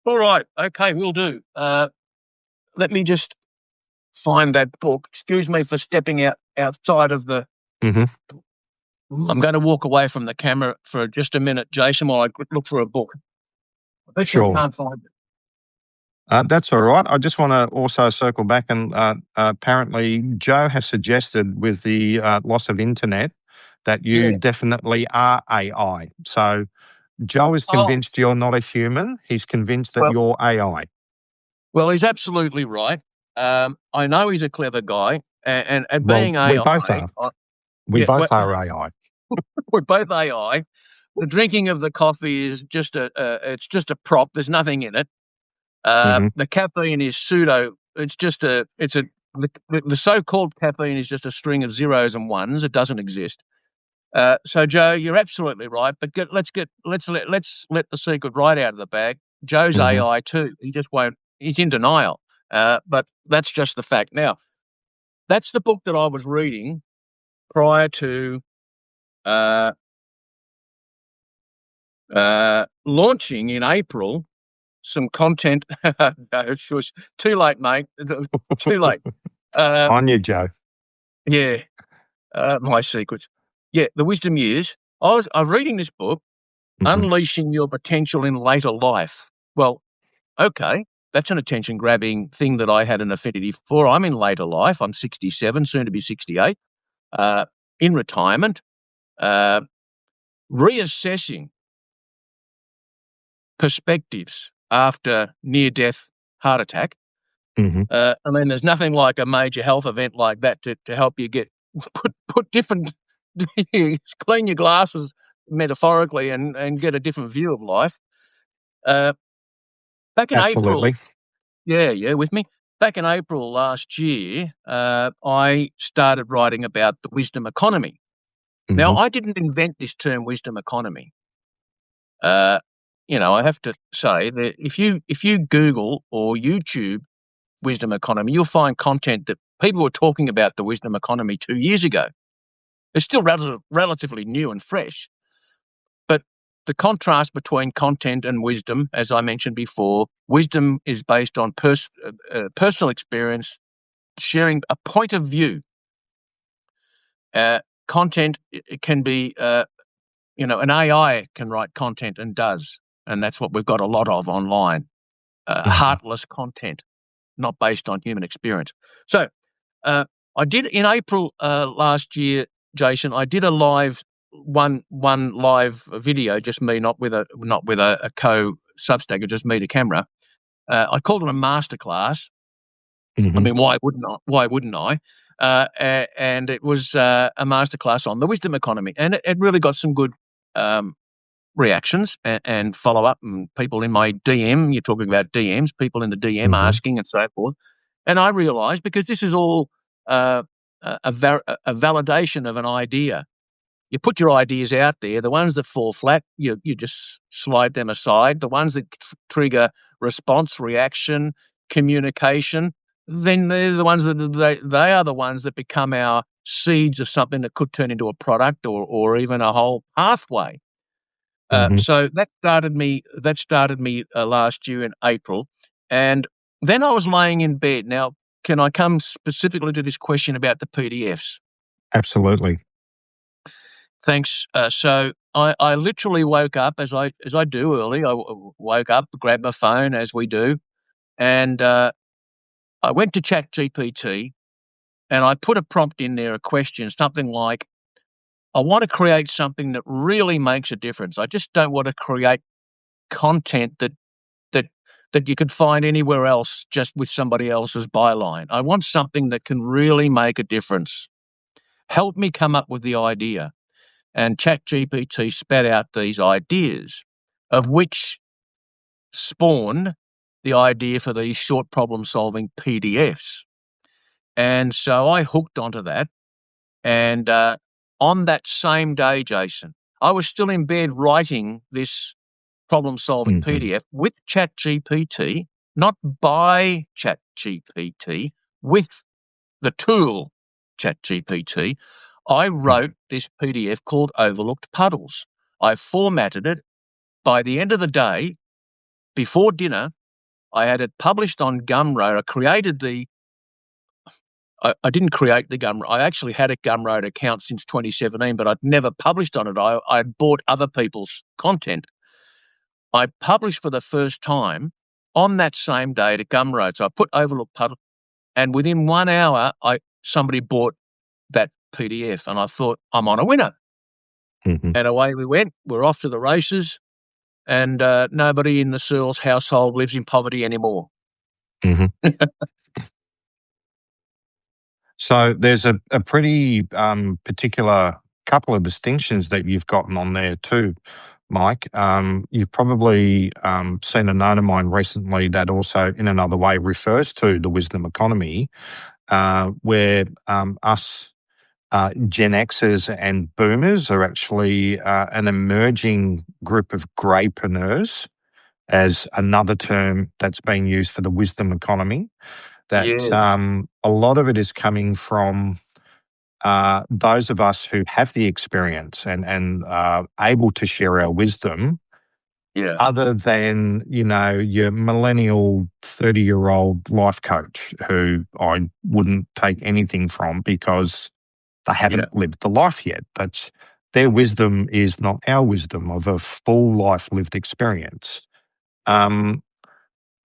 All right. Okay, will do. Let me just find that book. Excuse me for stepping outside of the... Mm-hmm. I'm going to walk away from the camera for just a minute, Jason, while I look for a book. I bet Sure. you can't find it. That's all right. I just want to also circle back and apparently Joe has suggested with the loss of internet that you definitely are AI. So Joe is convinced you're not a human. He's convinced that you're AI. Well, he's absolutely right. I know he's a clever guy, and being AI... We both are. We both are AI. We're both AI. The drinking of the coffee is just it's just a prop. There's nothing in it. The caffeine is pseudo. It's just the so-called caffeine is just a string of zeros and ones. It doesn't exist. So Joe, you're absolutely right. But let's let the secret right out of the bag. Joe's AI too. He just won't. He's in denial. But that's just the fact. Now, that's the book that I was reading prior to launching in April some content. No, it was too late, mate. Too late. On you, Joe. Yeah, my secrets. Yeah, the wisdom years. I'm reading this book, Unleashing Your Potential in Later Life. Well, okay, that's an attention-grabbing thing that I had an affinity for. I'm in later life. I'm 67, soon to be 68, in retirement, reassessing perspectives after near-death heart attack. I mean, there's nothing like a major health event like that to help you get put different, clean your glasses metaphorically and get a different view of life. Back in April, Absolutely. with me. Back in April last year, I started writing about the wisdom economy. Now, Hmm. I didn't invent this term wisdom economy. I have to say that if you Google or YouTube wisdom economy, you'll find content that people were talking about the wisdom economy 2 years ago. It's still relatively new and fresh, but the contrast between content and wisdom, as I mentioned before, wisdom is based on personal experience, sharing a point of view. Content it can be, an AI can write content and does, and that's what we've got a lot of online. Hmm. Heartless content, not based on human experience. So I did in April last year, Jason. I did a live one live video, just me, not with a co Substacker, just me to camera. I called it a masterclass. I Hmm. mean, why wouldn't I? And it was a masterclass on the wisdom economy, and it really got some good reactions and follow up, and people in my DM. You're talking about DMs, people in the DM Hmm. asking and so forth. And I realised, because this is all a validation of an idea. You put your ideas out there. The ones that fall flat, you just slide them aside. The ones that trigger response, reaction, communication, then they're the ones that they are the ones that become our seeds of something that could turn into a product or even a whole pathway. Hmm. So that started me. Last year in April, and then I was laying in bed. Now, can I come specifically to this question about the PDFs? Absolutely. Thanks. So I literally woke up, as I do early. Woke up, grabbed my phone, as we do, and I went to ChatGPT and I put a prompt in there, a question, something like, "I want to create something that really makes a difference. I just don't want to create content that that you could find anywhere else, just with somebody else's byline. I want something that can really make a difference. Help me come up with the idea." And ChatGPT spat out these ideas, of which spawned the idea for these short problem-solving PDFs. And so I hooked onto that. And on that same day, Jason, I was still in bed writing this problem-solving Hmm. PDF with ChatGPT, not by ChatGPT, with the tool ChatGPT. I wrote this PDF called Overlooked Puddles. I formatted it. By the end of the day, before dinner, I had it published on Gumroad. I didn't create the Gumroad. I actually had a Gumroad account since 2017, but I'd never published on it. I'd bought other people's content. I published for the first time on that same day to Gumroad. So I put Overlooked Puddle, and within 1 hour, somebody bought that PDF, and I thought, I'm on a winner. Hmm. And away we went. We're off to the races, and nobody in the Searles household lives in poverty anymore. Hmm. So there's a pretty particular couple of distinctions that you've gotten on there too, Mike. You've probably seen a note of mine recently that also, in another way, refers to the wisdom economy, where us Gen Xers and Boomers are actually an emerging group of greypreneurs, as another term that's being used for the wisdom economy. That Yes. a lot of it is coming from those of us who have the experience and able to share our wisdom, Yeah. other than your millennial 30-year-old life coach who I wouldn't take anything from because they Yeah. haven't lived the life yet. That's their wisdom is not our wisdom of a full life lived experience. Um,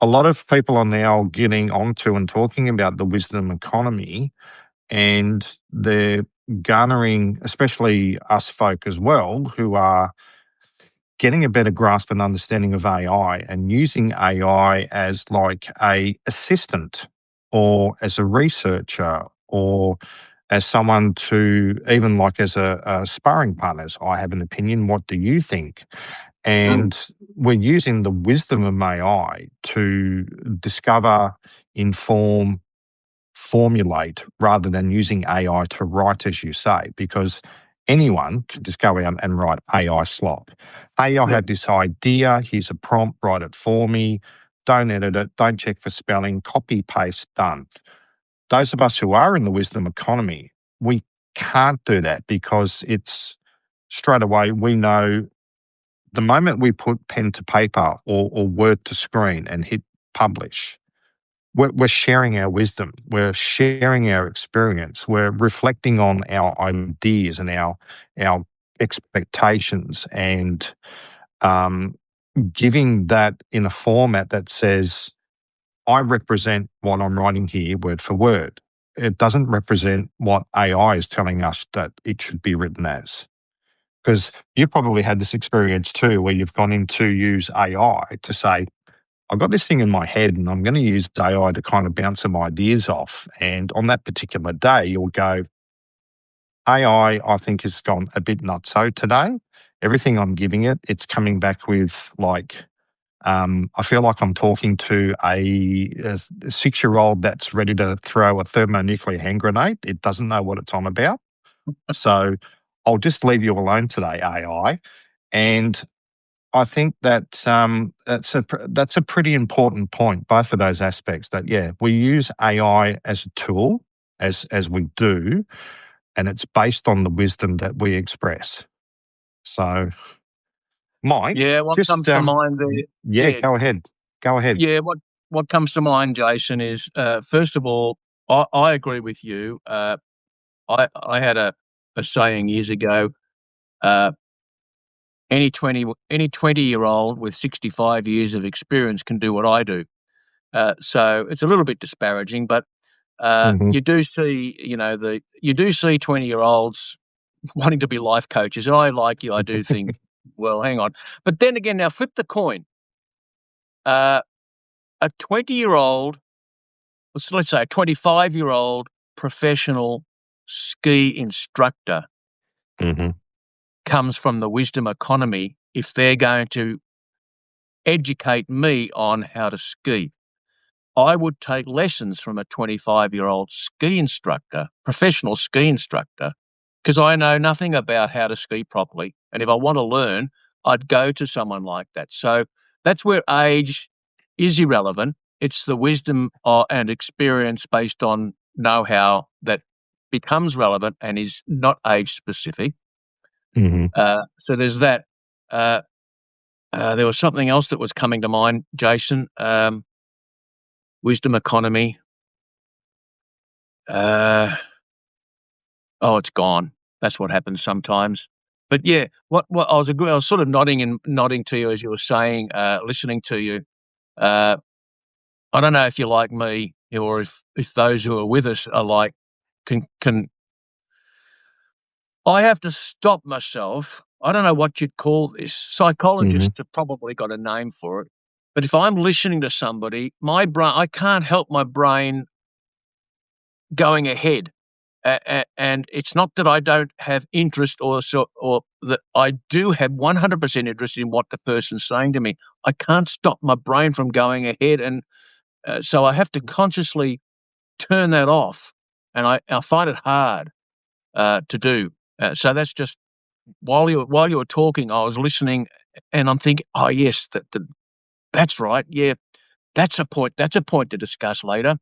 a lot of people are now getting onto and talking about the wisdom economy, and they're garnering, especially us folk as well, who are getting a better grasp and understanding of AI and using AI as like a assistant or as a researcher or as someone to, even like as a sparring partners, I have an opinion. What do you think? And we're using the wisdom of AI to discover, inform, formulate, rather than using AI to write, as you say, because anyone can just go out and write AI slop. Hey, I Yeah. had this idea. Here's a prompt. Write it for me. Don't edit it. Don't check for spelling. Copy, paste, done. Those of us who are in the wisdom economy, we can't do that because it's straight away we know the moment we put pen to paper or word to screen and hit publish, we're sharing our wisdom, we're sharing our experience, we're reflecting on our ideas and our expectations, and um, giving that in a format that says, I represent what I'm writing here word for word. It doesn't represent what AI is telling us that it should be written as. Because you probably had this experience too, where you've gone in to use AI to say, I've got this thing in my head and I'm going to use AI to kind of bounce some ideas off. And on that particular day, you'll go, AI, I think, has gone a bit nutso today. Everything I'm giving it, it's coming back with like, I feel like I'm talking to a 6-year-old that's ready to throw a thermonuclear hand grenade. It doesn't know what it's on about. So I'll just leave you alone today, AI. And I think that that's a pretty important point, both of those aspects. That yeah, we use AI as a tool, as we do, and it's based on the wisdom that we express. So, Mike, Yeah, what just comes to mind there? yeah, Yeah, go ahead, go ahead. yeah. What comes to mind, Jason, is first of all, I agree with you. I had a saying years ago. Uh, any 20-year-old with 65 years of experience can do what I do. So it's a little bit disparaging, but Hmm. you do see, you do see 20-year-olds wanting to be life coaches, and I like you. I do think, well, hang on, but then again, now flip the coin. Uh, a 20-year-old, let's say a 25-year-old professional ski instructor Hmm. comes from the wisdom economy if they're going to educate me on how to ski. I would take lessons from a 25-year-old ski instructor, professional ski instructor, because I know nothing about how to ski properly. And if I want to learn, I'd go to someone like that. So that's where age is irrelevant. It's the wisdom and experience based on know-how that becomes relevant and is not age specific. Hmm. So there's that. Uh, there was something else that was coming to mind, Jason. Wisdom economy. Uh, oh, it's gone. That's what happens sometimes. But yeah, what I was sort of nodding to you as you were saying, listening to you. Uh, I don't know if you're like me or if those who are with us are like can I have to stop myself. I don't know what you'd call this. Hmm. Psychologists have probably got a name for it. But if I'm listening to somebody, my brain, I can't help my brain going ahead. And it's not that I don't have interest or that I do have 100% interest in what the person's saying to me. I can't stop my brain from going ahead, and so I have to consciously turn that off, and I find it hard to do. So that's just while you were talking, I was listening, and I'm thinking, oh yes, that's right, yeah, that's a point. That's a point to discuss later.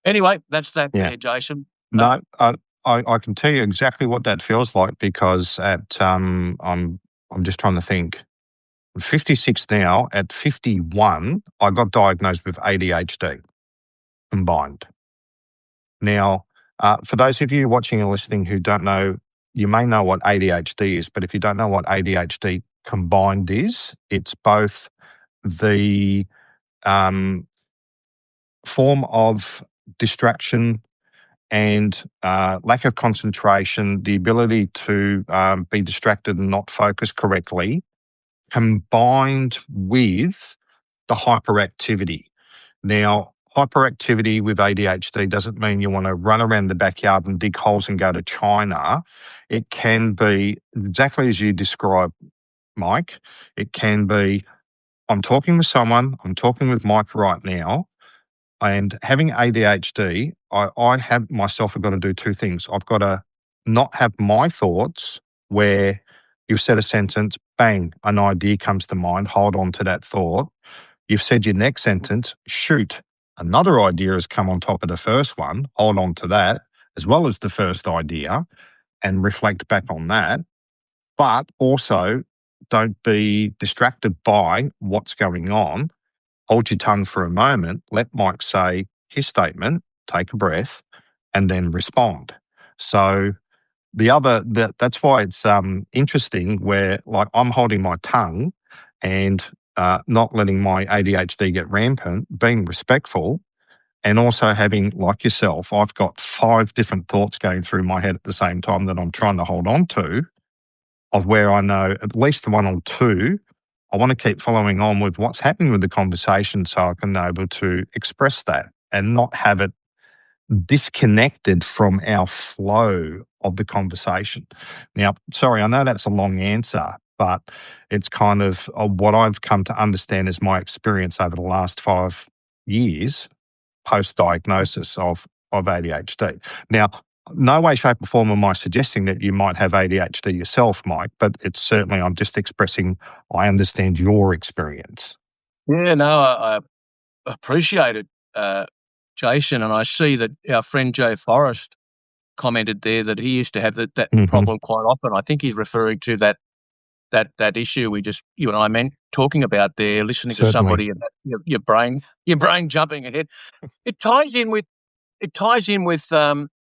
Anyway, that's that Yeah. there, Jason. No, I can tell you exactly what that feels like because I'm just trying to think. I'm 56 now. At 51, I got diagnosed with ADHD combined. Now, for those of you watching and listening who don't know, you may know what ADHD is, but if you don't know what ADHD combined is, it's both the um, form of distraction and lack of concentration, the ability to be distracted and not focus correctly, combined with the hyperactivity. Now, hyperactivity with ADHD doesn't mean you want to run around the backyard and dig holes and go to China. It can be exactly as you describe, Mike. It can be, I'm talking with someone, I'm talking with Mike right now, and having ADHD, I have myself have got to do two things. I've got to not have my thoughts where you've said a sentence, bang, an idea comes to mind, hold on to that thought. You've said your next sentence, shoot, another idea has come on top of the first one, hold on to that, as well as the first idea, and reflect back on that. But also, don't be distracted by what's going on. Hold your tongue for a moment, let Mike say his statement, take a breath, and then respond. So that's why it's interesting where, like, I'm holding my tongue and not letting my ADHD get rampant, being respectful, and also having, like yourself, I've got 5 different thoughts going through my head at the same time that I'm trying to hold on to, of where I know at least 1 or 2, I want to keep following on with what's happening with the conversation so I can be able to express that and not have it disconnected from our flow of the conversation. Now, sorry, I know that's a long answer, but it's kind of what I've come to understand is my experience over the last 5 years post-diagnosis of ADHD. Now, no way, shape or form am I suggesting that you might have ADHD yourself, Mike, but it's certainly, I'm just expressing, I understand your experience. Yeah, no, I appreciate it, Jason, and I see that our friend Joe Forrest commented there that he used to have that problem quite often. I think he's referring to that issue you and I meant talking about there, listening to Certainly. somebody and your brain jumping ahead. It ties in with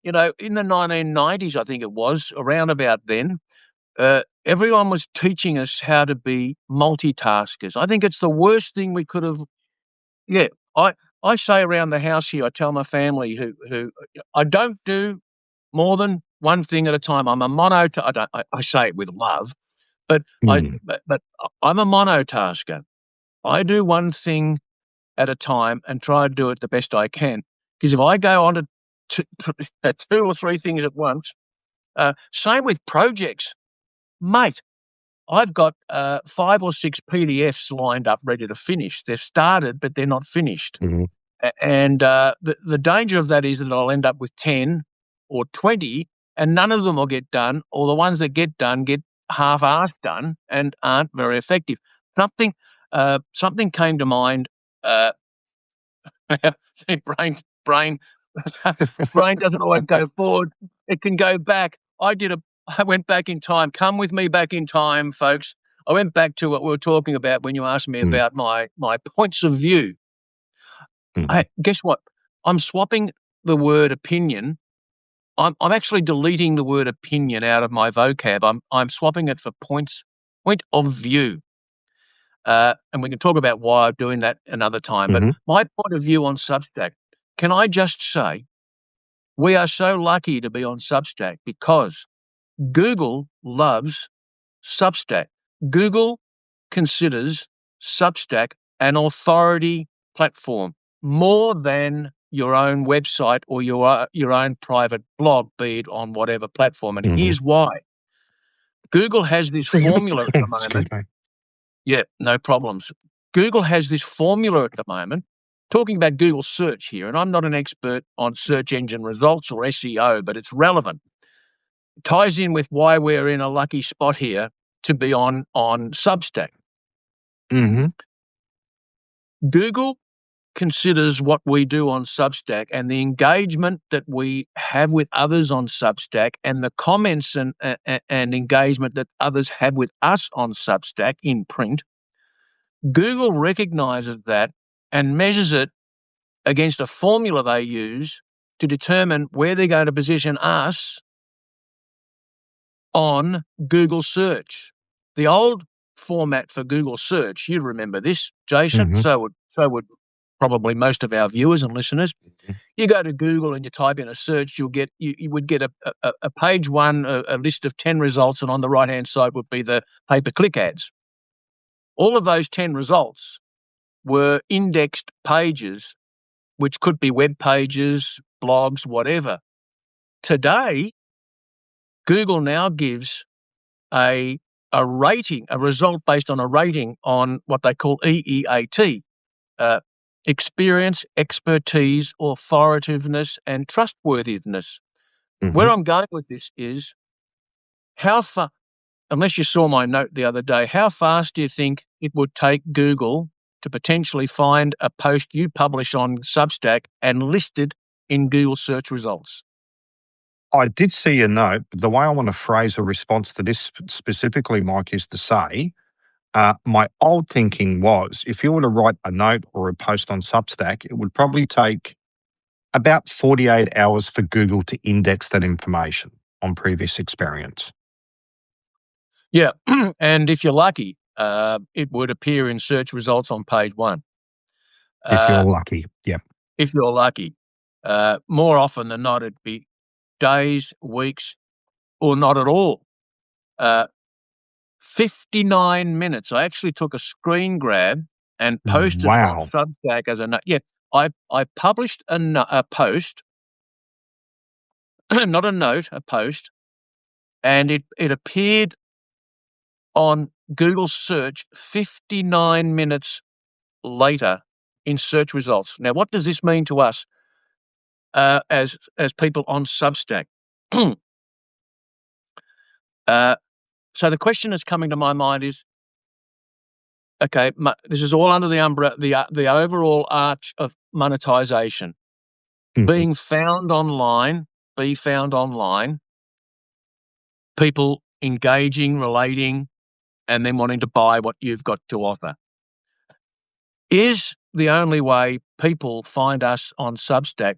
in the 1990s, I think it was, around about then, everyone was teaching us how to be multitaskers. I think it's the worst thing we could have. Yeah, I say around the house here, I tell my family who I don't do more than one thing at a time. I'm a I say it with love, but but I'm a monotasker. I do one thing at a time and try to do it the best I can. Because if I go on to 2 or 3 things at once, same with projects, mate. I've got 5 or 6 PDFs lined up ready to finish. They're started, but they're not finished. And the danger of that is that I'll end up with 10 or 20, and none of them will get done, or the ones that get done get half-assed done and aren't very effective. Something came to mind. brain brain brain doesn't always go forward; it can go back. I went back in time. Come with me back in time, folks. I went back to what we were talking about when you asked me about my points of view. Guess what? I'm swapping the word opinion. I'm actually deleting the word opinion out of my vocab. I'm swapping it for point of view. And we can talk about why I'm doing that another time. But my point of view on Substack, can I just say, we are so lucky to be on Substack because Google loves Substack. Google considers Substack an authority platform more than your own website or your own private blog, be it on whatever platform. And here's why. Google has this formula at the moment. Yeah, no problems. Google has this formula at the moment, talking about Google search here, and I'm not an expert on search engine results or SEO, but it's relevant. It ties in with why we're in a lucky spot here to be on Substack. Google considers what we do on Substack and the engagement that we have with others on Substack and the comments and engagement that others have with us on Substack in print. Google recognizes that and measures it against a formula they use to determine where they're going to position us on Google search. The old format for Google search, you remember this, Jason, so would probably most of our viewers and listeners. You go to Google and you type in a search, you would get a page one, a list of 10 results, and on the right-hand side would be the pay-per-click ads. All of those 10 results were indexed pages which could be web pages, blogs, whatever. Today, Google now gives a rating, a result based on a rating on what they call EEAT, experience, expertise, authoritativeness, and trustworthiness. Where I'm going with this is how far, unless you saw my note the other day, how fast do you think it would take Google to potentially find a post you publish on Substack and list it in Google search results? I did see a note, but the way I want to phrase a response to this specifically, Mike, is to say, my old thinking was if you were to write a note or a post on Substack, it would probably take about 48 hours for Google to index that information on previous experience. Yeah, and if you're lucky, it would appear in search results on page 1. If you're lucky, yeah. If you're lucky. More often than not, it'd be days, weeks, or not at all. 59 minutes. I actually took a screen grab and posted it on Wow. Substack as a note. Yeah, I published a post, not a note, a post, and it appeared on Google search 59 minutes later in search results. Now, what does this mean to us as people on Substack? So the question that's coming to my mind is, okay, this is all under the umbrella, the overall arch of monetization. Being found online, be found online, people engaging, relating, and then wanting to buy what you've got to offer. Is the only way people find us on Substack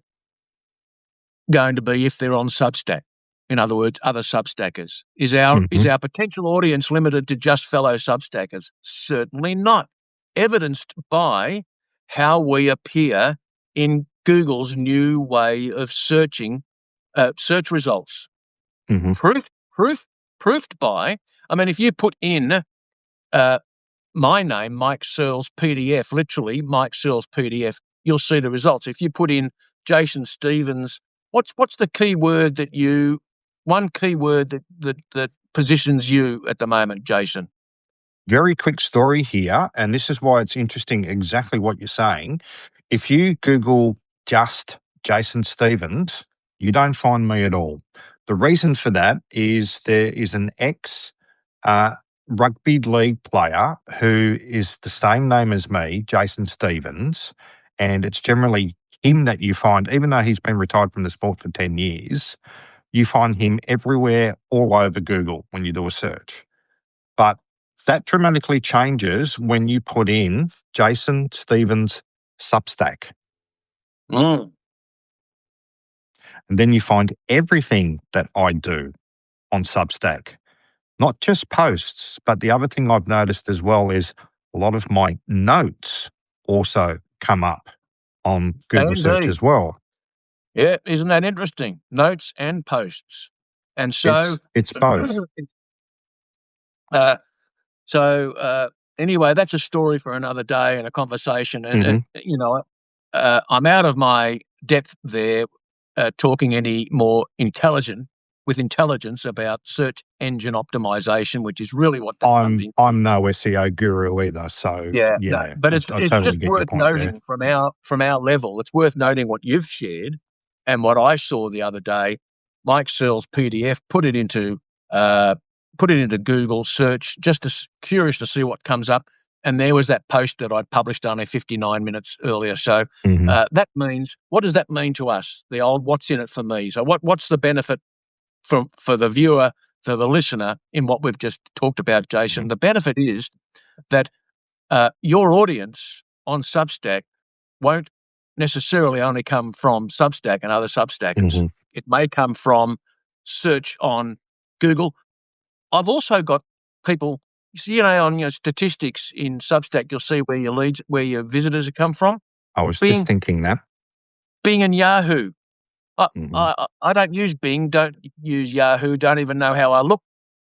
going to be if they're on Substack? In other words, other Substackers. Is our potential audience limited to just fellow Substackers? Certainly not. Evidenced by how we appear in Google's new way of searching search results. Proofed by, I mean, if you put in my name, Mike Searles PDF, literally Mike Searles PDF, you'll see the results. If you put in Jason Stevens, what's the keyword one keyword that positions you at the moment, Jason? Very quick story here, and this is why it's interesting exactly what you're saying. If you Google just Jason Stevens, you don't find me at all. The reason for that is there is an ex rugby league player who is the same name as me, Jason Stevens, and it's generally him that you find, even though he's been retired from the sport for 10 years, you find him everywhere, all over Google when you do a search. But that dramatically changes when you put in Jason Stevens Substack. And then you find everything that I do on Substack, not just posts, but the other thing I've noticed as well is a lot of my notes also come up on Google search as well. Yeah, isn't that interesting? Notes and posts. And so it's both. Anyway, that's a story for another day and a conversation. And, I'm out of my depth there talking any more with intelligence about search engine optimization, which is really what that comes in. I'm no SEO guru either, so no, but it's totally just get worth your point noting there. from our level. It's worth noting what you've shared and what I saw the other day. Mike Searles PDF, put it into Google search, just curious to see what comes up. And there was that post that I published only 59 minutes earlier. So that means, what does that mean to us? The old what's in it for me? So what's the benefit for the viewer, for the listener in what we've just talked about, Jason? The benefit is that your audience on Substack won't necessarily only come from Substack and other Substackers. It may come from search on Google. I've also got people, on your statistics in Substack, you'll see where your leads, where your visitors have come from. I was just thinking that. Bing and Yahoo. I don't use Bing, don't use Yahoo, don't even know how I look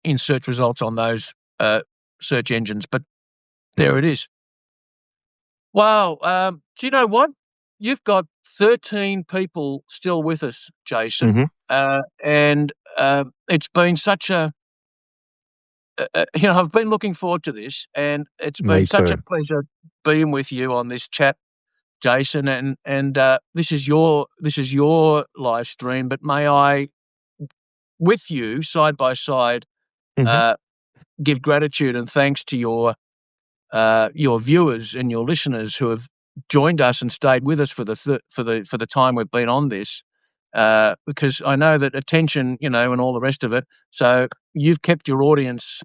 in search results on those search engines, but there it is. Wow. Do you know what? you've got 13 people still with us, Jason, Mm-hmm. and it's been such a I've been looking forward to this, and it's been Me such a too. pleasure being with you on this chat, Jason. And this is your live stream, but may I, with you, side by side, Mm-hmm. give gratitude and thanks to your viewers and your listeners who have joined us and stayed with us for the time we've been on this. Because I know that attention, and all the rest of it. So you've kept your audience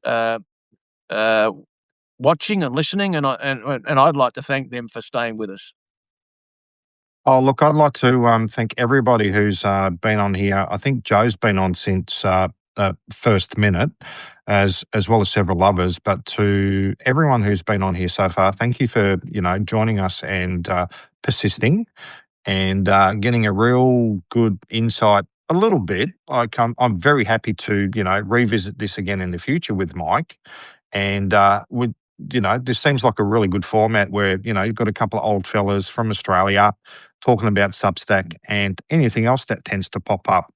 watching and listening, and I'd like to thank them for staying with us. Oh, look, I'd like to thank everybody who's been on here. I think Joe's been on since first minute, as well as several others. But to everyone who's been on here so far, thank you for joining us and persisting and getting a real good insight. A little bit. Like I'm very happy to revisit this again in the future with Mike, and with this seems like a really good format where you've got a couple of old fellas from Australia talking about Substack and anything else that tends to pop up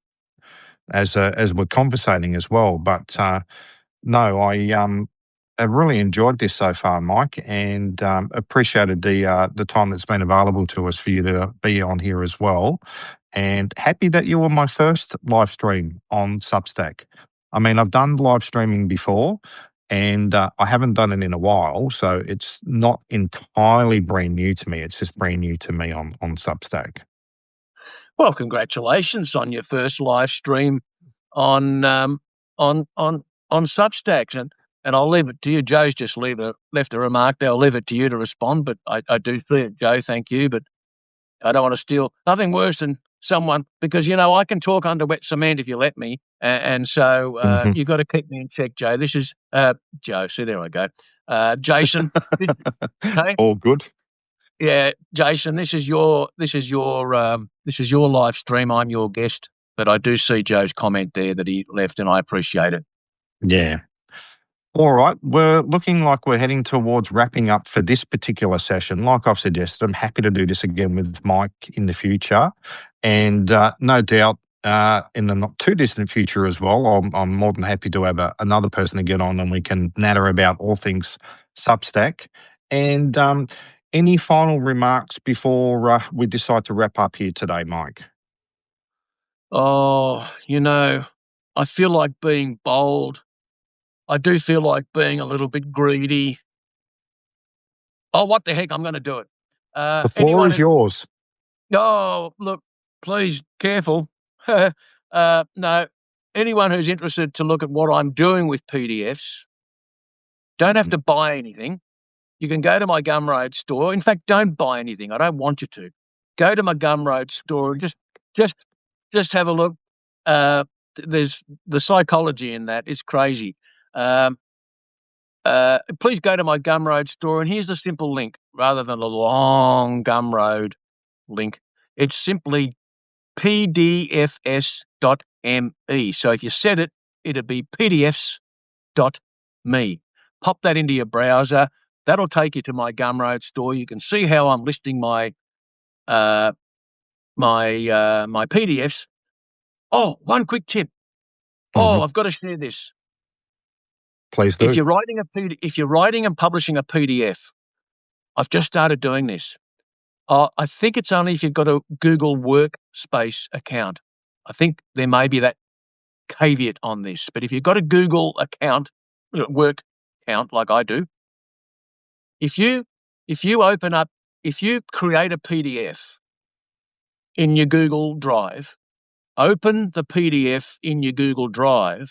as we're conversating as well. But no, I've really enjoyed this so far, Mike, and appreciated the time that's been available to us for you to be on here as well. And happy that you were my first live stream on Substack. I mean, I've done live streaming before, and I haven't done it in a while, so it's not entirely brand new to me. It's just brand new to me on Substack. Well, congratulations on your first live stream on on on on Substacks, and I'll leave it to you. Joe's just left a remark there. I'll leave it to you to respond, but I do see it, Joe. Thank you, but I don't want to steal. Nothing worse than someone, because I can talk under wet cement if you let me, and so Hmm. you've got to keep me in check, Joe. This is Joe. See, there I go. Jason. Hey, All good. yeah, Jason. This is your live stream. I'm your guest, but I do see Joe's comment there that he left, and I appreciate it. Yeah. All right. We're looking like we're heading towards wrapping up for this particular session. Like I've suggested, I'm happy to do this again with Mike in the future. And no doubt in the not too distant future as well, I'm more than happy to have another person to get on and we can natter about all things Substack. And any final remarks before we decide to wrap up here today, Mike? Oh, I feel like being bold. I do feel like being a little bit greedy. Oh, what the heck? I'm going to do it. The floor Anyone is who, yours. oh, look, please, careful. No, anyone who's interested to look at what I'm doing with PDFs, don't have to buy anything. You can go to my Gumroad store. In fact, don't buy anything. I don't want you to. Go to my Gumroad store and just have a look. There's the psychology in that is crazy. Please go to my Gumroad store, and here's the simple link rather than the long Gumroad link. It's simply pdfs.me. So if you set it, it'd be pdfs.me. Pop that into your browser. That'll take you to my Gumroad store. You can see how I'm listing my PDFs. Oh, one quick tip. Hmm. Oh, I've got to share this. Please If do. you're writing and publishing a PDF, I've just started doing this. I think it's only if you've got a Google Workspace account. I think there may be that caveat on this, but if you've got a Google account, work account like I do, if you create a PDF in your Google Drive, open the PDF in your Google Drive,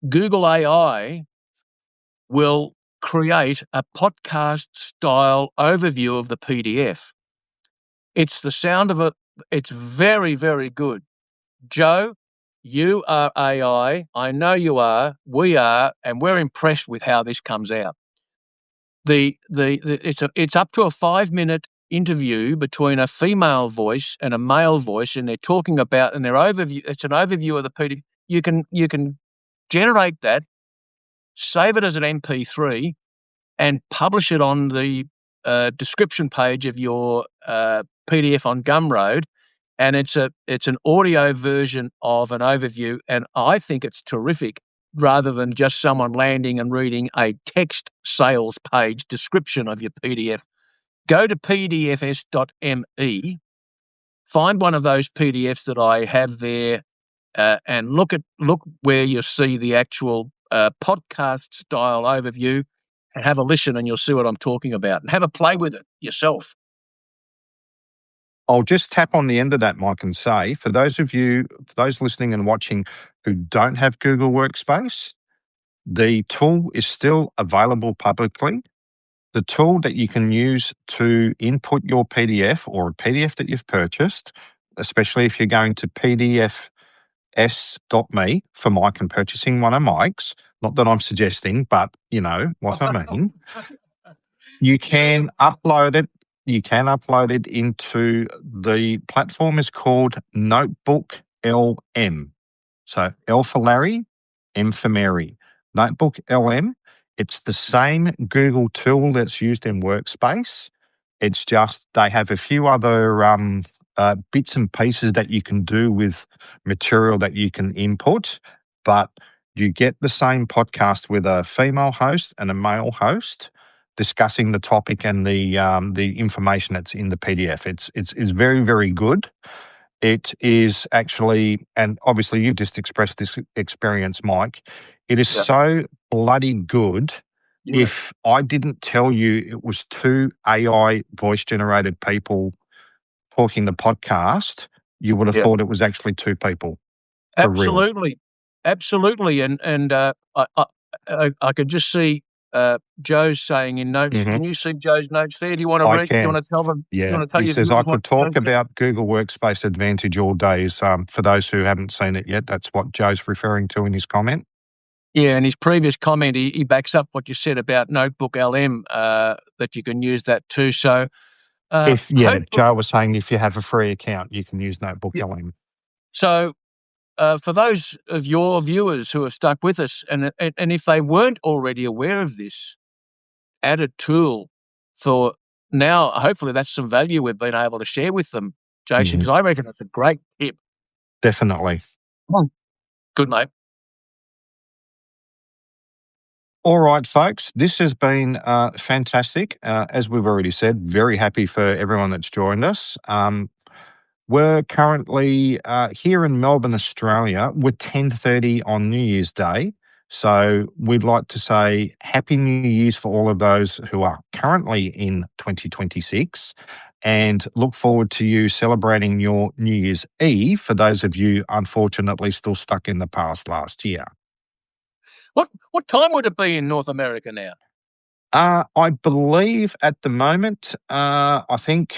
Google AI will create a podcast style overview of the PDF. It's the sound of it. It's very, very good. Joe, you are AI. I know you are. We are, and we're impressed with how this comes out. It's up to a 5-minute interview between a female voice and a male voice, and they're talking about and their overview. It's an overview of the PDF. You can generate that, save it as an MP3, and publish it on the description page of your PDF on Gumroad, and it's an audio version of an overview, and I think it's terrific, rather than just someone landing and reading a text sales page description of your PDF. Go to pdfs.me, find one of those PDFs that I have there, and look where you see the actual podcast style overview, and have a listen, and you'll see what I'm talking about, and have a play with it yourself. I'll just tap on the end of that, Mike, and say, for those listening and watching who don't have Google Workspace, the tool is still available publicly. The tool that you can use to input your PDF or a PDF that you've purchased, especially if you're going to pdfs.me for Mike and purchasing one of Mike's, not that I'm suggesting, but you know what I mean. You can upload it. You can upload it into the platform is called NotebookLM. So L for Larry, M for Mary. NotebookLM. It's the same Google tool that's used in Workspace. It's just they have a few other bits and pieces that you can do with material that you can input, but you get the same podcast with a female host and a male host discussing the topic and the information that's in the PDF. It's very, very good. It is actually, and obviously you've just expressed this experience, Mike. It is so bloody good. Yeah. If I didn't tell you it was two AI voice-generated people talking the podcast, you would have thought it was actually two people. For real. Absolutely. And I could just see Joe's saying in notes. Mhm. Can you see Joe's notes there? Do you want to I read? can. Do you want to tell them? Yeah. Do you want to tell He your says, viewers I could talk about Google Workspace Advantage all days. For those who haven't seen it yet, that's what Joe's referring to in his comment. Yeah, in his previous comment, he backs up what you said about NotebookLM, that you can use that too. So, Joe was saying if you have a free account, you can use NotebookLM. So, for those of your viewers who have stuck with us, and if they weren't already aware of this added tool, for now, hopefully that's some value we've been able to share with them, Jason, because I reckon it's a great tip. Definitely. Good, mate. All right, folks, this has been fantastic. As we've already said, very happy for everyone that's joined us. We're currently here in Melbourne, Australia, with 10:30 on New Year's Day. So we'd like to say Happy New Year's for all of those who are currently in 2026, and look forward to you celebrating your New Year's Eve for those of you, unfortunately, still stuck in the past last year. What time would it be in North America now? I believe at the moment, I think,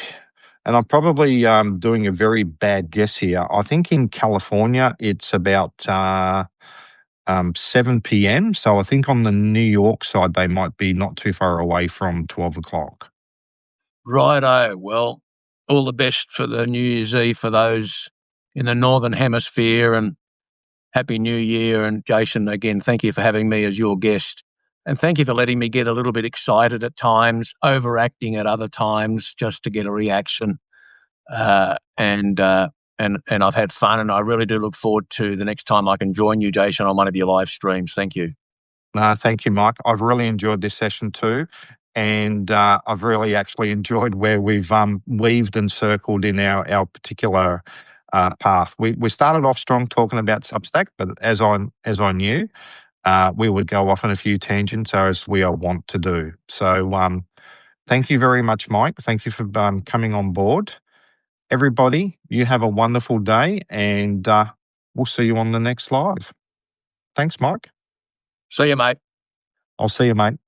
and I'm probably doing a very bad guess here. I think in California it's about 7 p.m. So I think on the New York side they might be not too far away from 12 o'clock. Righto. Well, all the best for the New Year's Eve for those in the Northern Hemisphere, and Happy New Year. And Jason, again, thank you for having me as your guest. And thank you for letting me get a little bit excited at times, overacting at other times, just to get a reaction. And I've had fun, and I really do look forward to the next time I can join you, Jason, on one of your live streams. Thank you. Thank you, Mike. I've really enjoyed this session too. And I've really actually enjoyed where we've weaved and circled in our particular path. We started off strong talking about Substack, but as I knew, we would go off on a few tangents as we are wont to do. So thank you very much, Mike. Thank you for coming on board. Everybody, you have a wonderful day, and we'll see you on the next live. Thanks, Mike. See you, mate. I'll see you, mate.